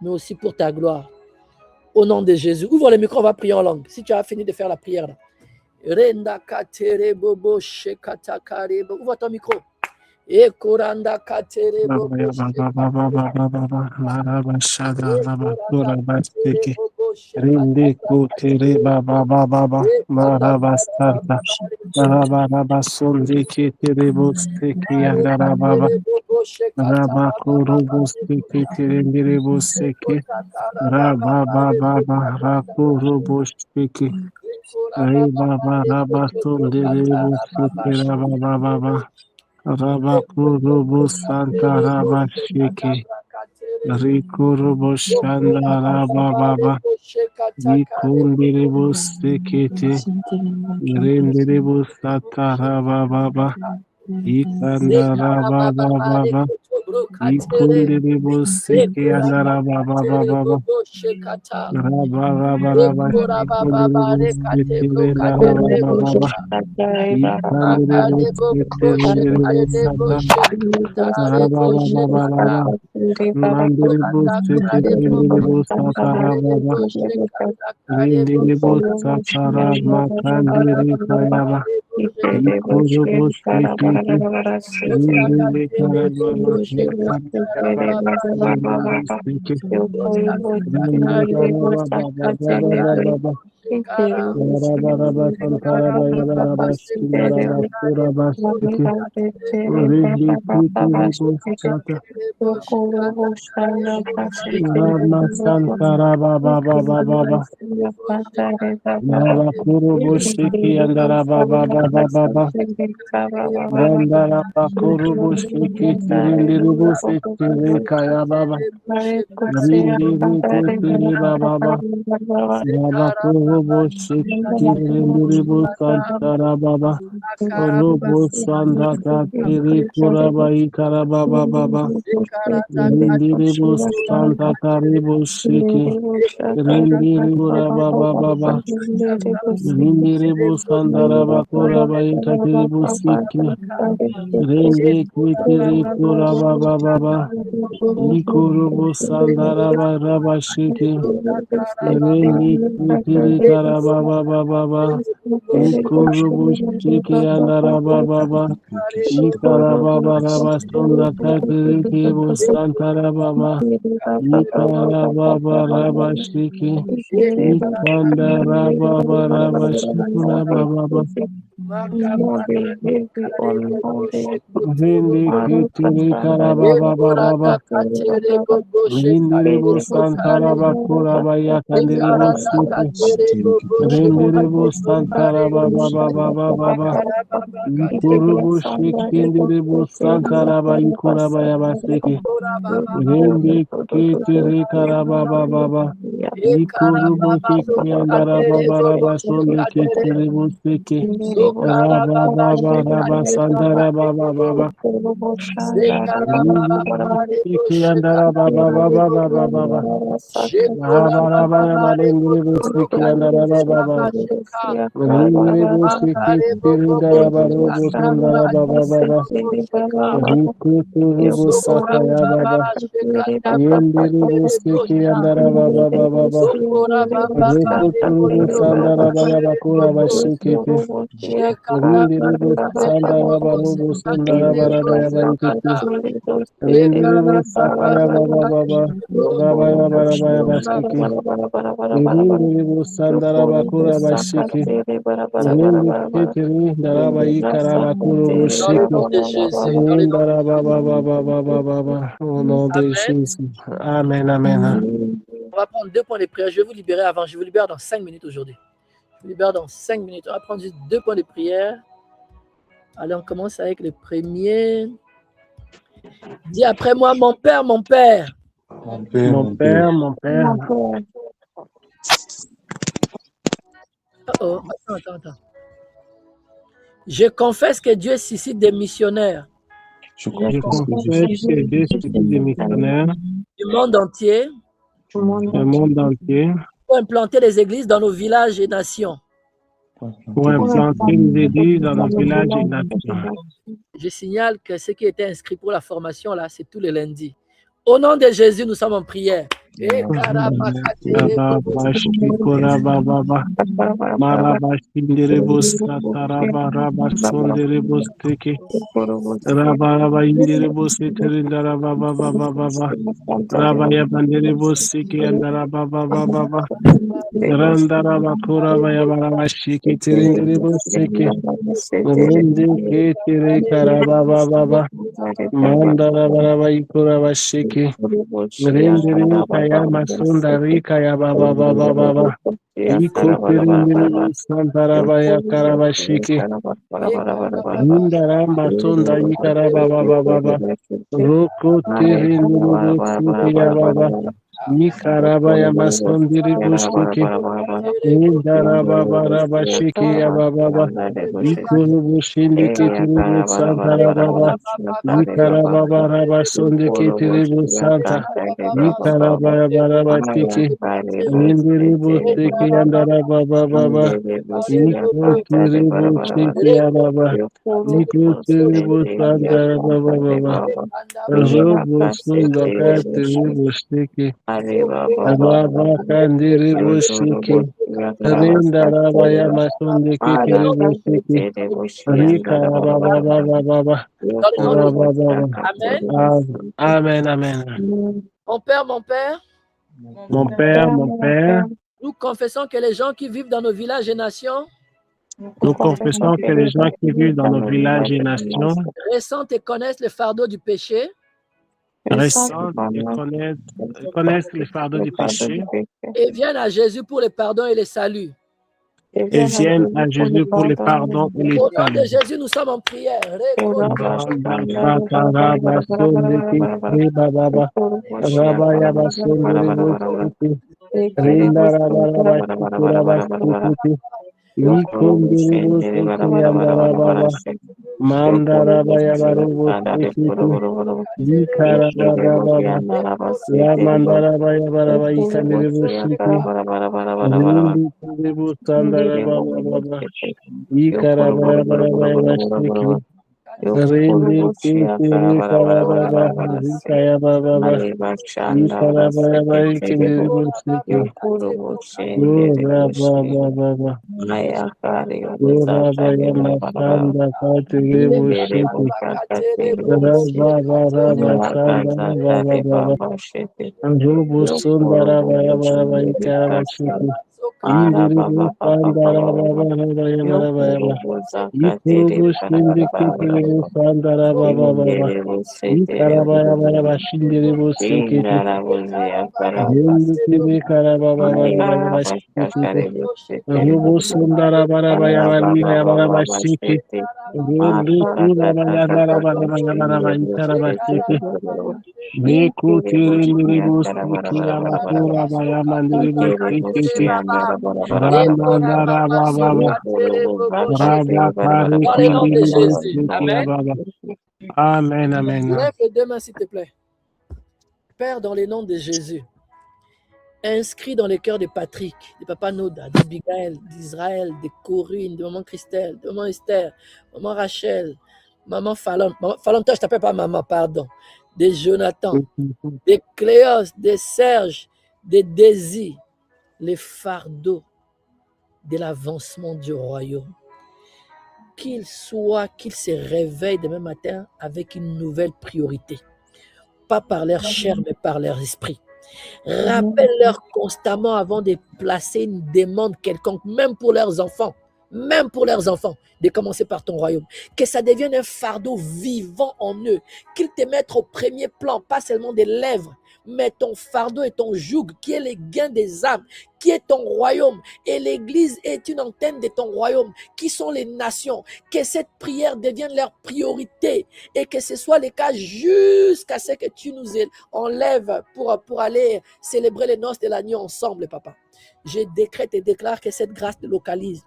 mais aussi pour ta gloire. Au nom de Jésus. Ouvre le micro, on va prier en langue. Si tu as fini de faire la prière là. Ouvre ton micro. Ekoranda katere Rinde kutere baba baba marabastarta marababa sonde ketere boste kiandara baba rabakuru boste ketere ndere boste ke rababa baba rakuru boste ke ribaba rabastonde boste ke rababa baba Rabakuru Santa Rabashiki Rikurubu Shandara Baba, Yikundirubu Sikiti, Rindirubu Satara Baba, Yikandara Baba, Yikundiribu Siki Andara Baba, Rabba Shikundiribu Sikiri Baba, Yikandiribu Sikiri Sata, Rabba Mandiribu Sikiri Satara Baba, Rindiribu Satara Makandiri Kayaba, Yikurubu Sikiti, Rindiri Karababa, Yikandiribu Sikiri, Rindiri Baba, Santara Baba, Sindaraba, Kuraba, Siki, Rindi Kitiribu Sata, Rama Santara Baba, Yaba Kurubu Shiki and Baba, Randara Bakurubu Shiki, Tirindiribu Siki, Kaya Baba, Rindi Kitiri Baba, Yaba Kurubu Shiki, Tirindiribu Santara Baba, Rubu Sandata, Tiri Kuraba Ikaraba Baba, Rindiribu Santa Karibu Shiki, Rindiribu Baba, Rindiribu Sandara Bakura Baikatiribu Siki, Rindi Kitiri Kuraba Baba, Ikurubu Sandara Baraba Shiki, Rindi Kitiri Karaba Baba, Ikurubu Shiki Andara Baba, Ikaraba Baraba Sunda Katiribu Santara Baba, Ikaraba Baraba Shiki, Ikandara Baba Shikura Baba, Rindi Kitiri Karaba Baba, Rindiribu Santara Bakura Bayakandiribu Siki, Rindiribu Santara Baba, Ikurubu Shikindiribu Santara Bayikura Bayabasiki, Rindi Kitiri Karaba Baba, Ikurubu Shiki Andara Baba Sundi Kitiribu Siki, Rabba Sandara Baba, Shiki Andara Baba, Rabba Siki Andara Baba, Rindiribu Siki Tirindara Barubu Sundara Baba, Rikurubu Sakaya Baba, Yendiribu Siki Andara Baba, Rikurubu Sandara Bayabakura Bashikiti, Rindiribu Sandara Barubu Sundara Barabayabaikiti, Rindiribu Sakaya Baba, Rabaya Barabaya Bashiki, Rindiribu Sandara Bakura Bashiki, Rindikitiri Daraba Ikaraba Kurubu Shiki, Rindara Baba, au nom de Jésus. Amen. On va prendre 2 points de prière. Je vais vous libérer avant. Je vous libère dans 5 minutes aujourd'hui. Je vous libère dans 5 minutes. On va prendre juste 2 points de prière. Allez, on commence avec le premier. Dis après moi, mon père. Mon père. Oh, attends. Je confesse que Dieu suscite des missionnaires. Je confesse que Dieu suscite des missionnaires du monde entier. Pour implanter des églises dans nos villages et nations. Je signale que ce qui était inscrit pour la formation, là, c'est tous les lundis. Au nom de Jésus, nous sommes en prière. Randara bakura bayabara bashiki tirindiri busiki rindi kitiri karaba baba mandara barabayikura bashiki rindiri kaya masunda rika ya baba Ikotirindiri Santarabaya Karabashiki. Nindaramba Sonda Yikarababa. Roko Tirindiri Siki Baba. Nikarabaya Masondiri Bushiki. Indarabashiki Baba. Ikuru Bushindi Kitiribu Santarababa. Nikarababa Rabasundi Kitiribu Santa. Nikarabaya Indiribu Siki Andarababa. Ikutiribu Siki Ababa. Ikutiribu Sandarababa. Robo Sunda Katiribu Siki. Ababa Kandiribu Siki. Rindarabaya Masundi Kitiribu Siki. Rika Baba. Dans le nom de Jésus. Amen. Amen, amen. Mon Père, Mon Père, nous confessons que les gens qui vivent dans nos villages et nations nous confessons que les gens qui vivent dans nos villages et nations ressentent et connaissent le fardeau du péché ressentent et connaissent les fardeaux du péché et viennent à Jésus pour le pardon et le salut. et viennent à Jésus pour le pardon et le Au nom salut. de Jésus, nous sommes en prière. Mandarabaya Barubo Sikiti, Vikarababa, Yamandarabaya Baraba Ikandiribu Siki, Rindi Kiribu Sandarababa, Ikarabaya Barabaya Siki, Rindi Kitiri Karababa, Vikaya Baba, Ikarabaya Ikandiribu Siki, Urababa, Urabaya Masanda Katiribu Siki, Rababa Sanda Baba, Rubu Sundara Baba Ikarabashiki, Indiribu Sandara Baba, Ikurubu Sindikiribu Sandara Baba, Ikarabaya Shindiribu Sikiti, Yindikiri Karababa Shiki, Rubu Sundara Baba Shiki, Rubu Baba Ikarabashiki, Niku Kirindiribu Siki Abakura Bayamandiribu Sikiti, Ramandara Baba, Rabakari Dans le nom de Kindiribu Jésus. Siki Amen. Ababa. Amen, amen. Lève les deux mains, s'il te plaît. Père, dans le nom de Jésus, inscrit dans le cœur de Patrick, de Papa Noda, d'Abigail, d'Israël, de Corinne, de Maman Christelle, de Maman Esther, Maman Rachel, Maman Fallon. Maman Fallon, toi, je t'appelle pas Maman, pardon. De Jonathan, de Cléos, de Serge, de Daisy, les fardeaux de l'avancement du royaume. Qu'ils se réveillent demain matin avec une nouvelle priorité. Pas par leur chair, mais par leur esprit. Rappelle-leur constamment avant de placer une demande quelconque, même pour leurs enfants, de commencer par ton royaume. Que ça devienne un fardeau vivant en eux, qu'ils te mettent au premier plan, pas seulement des lèvres, mais ton fardeau et ton joug, qui est le gain des âmes, qui est ton royaume. Et l'Église est une antenne de ton royaume, qui sont les nations. Que cette prière devienne leur priorité et que ce soit le cas jusqu'à ce que tu nous enlèves pour aller célébrer les noces de l'agneau ensemble, papa. Je décrète et déclare que cette grâce te localise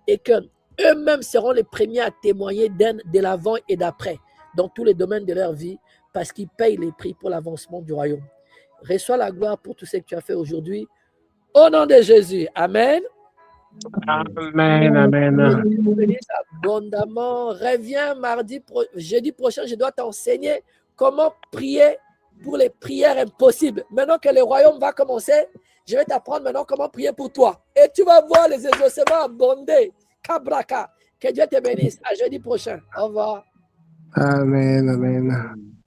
et que eux-mêmes seront les premiers à témoigner de l'avant et d'après dans tous les domaines de leur vie parce qu'ils payent les prix pour l'avancement du royaume. Reçois la gloire pour tout ce que tu as fait aujourd'hui. Au nom de Jésus. Amen. Amen, amen. Abondamment. Reviens jeudi prochain, je dois t'enseigner comment prier pour les prières impossibles. Maintenant que le royaume va commencer, je vais t'apprendre maintenant comment prier pour toi. Et tu vas voir les exaucements abondés. Kabraka. Que Dieu te bénisse. À jeudi prochain. Au revoir. Amen, amen.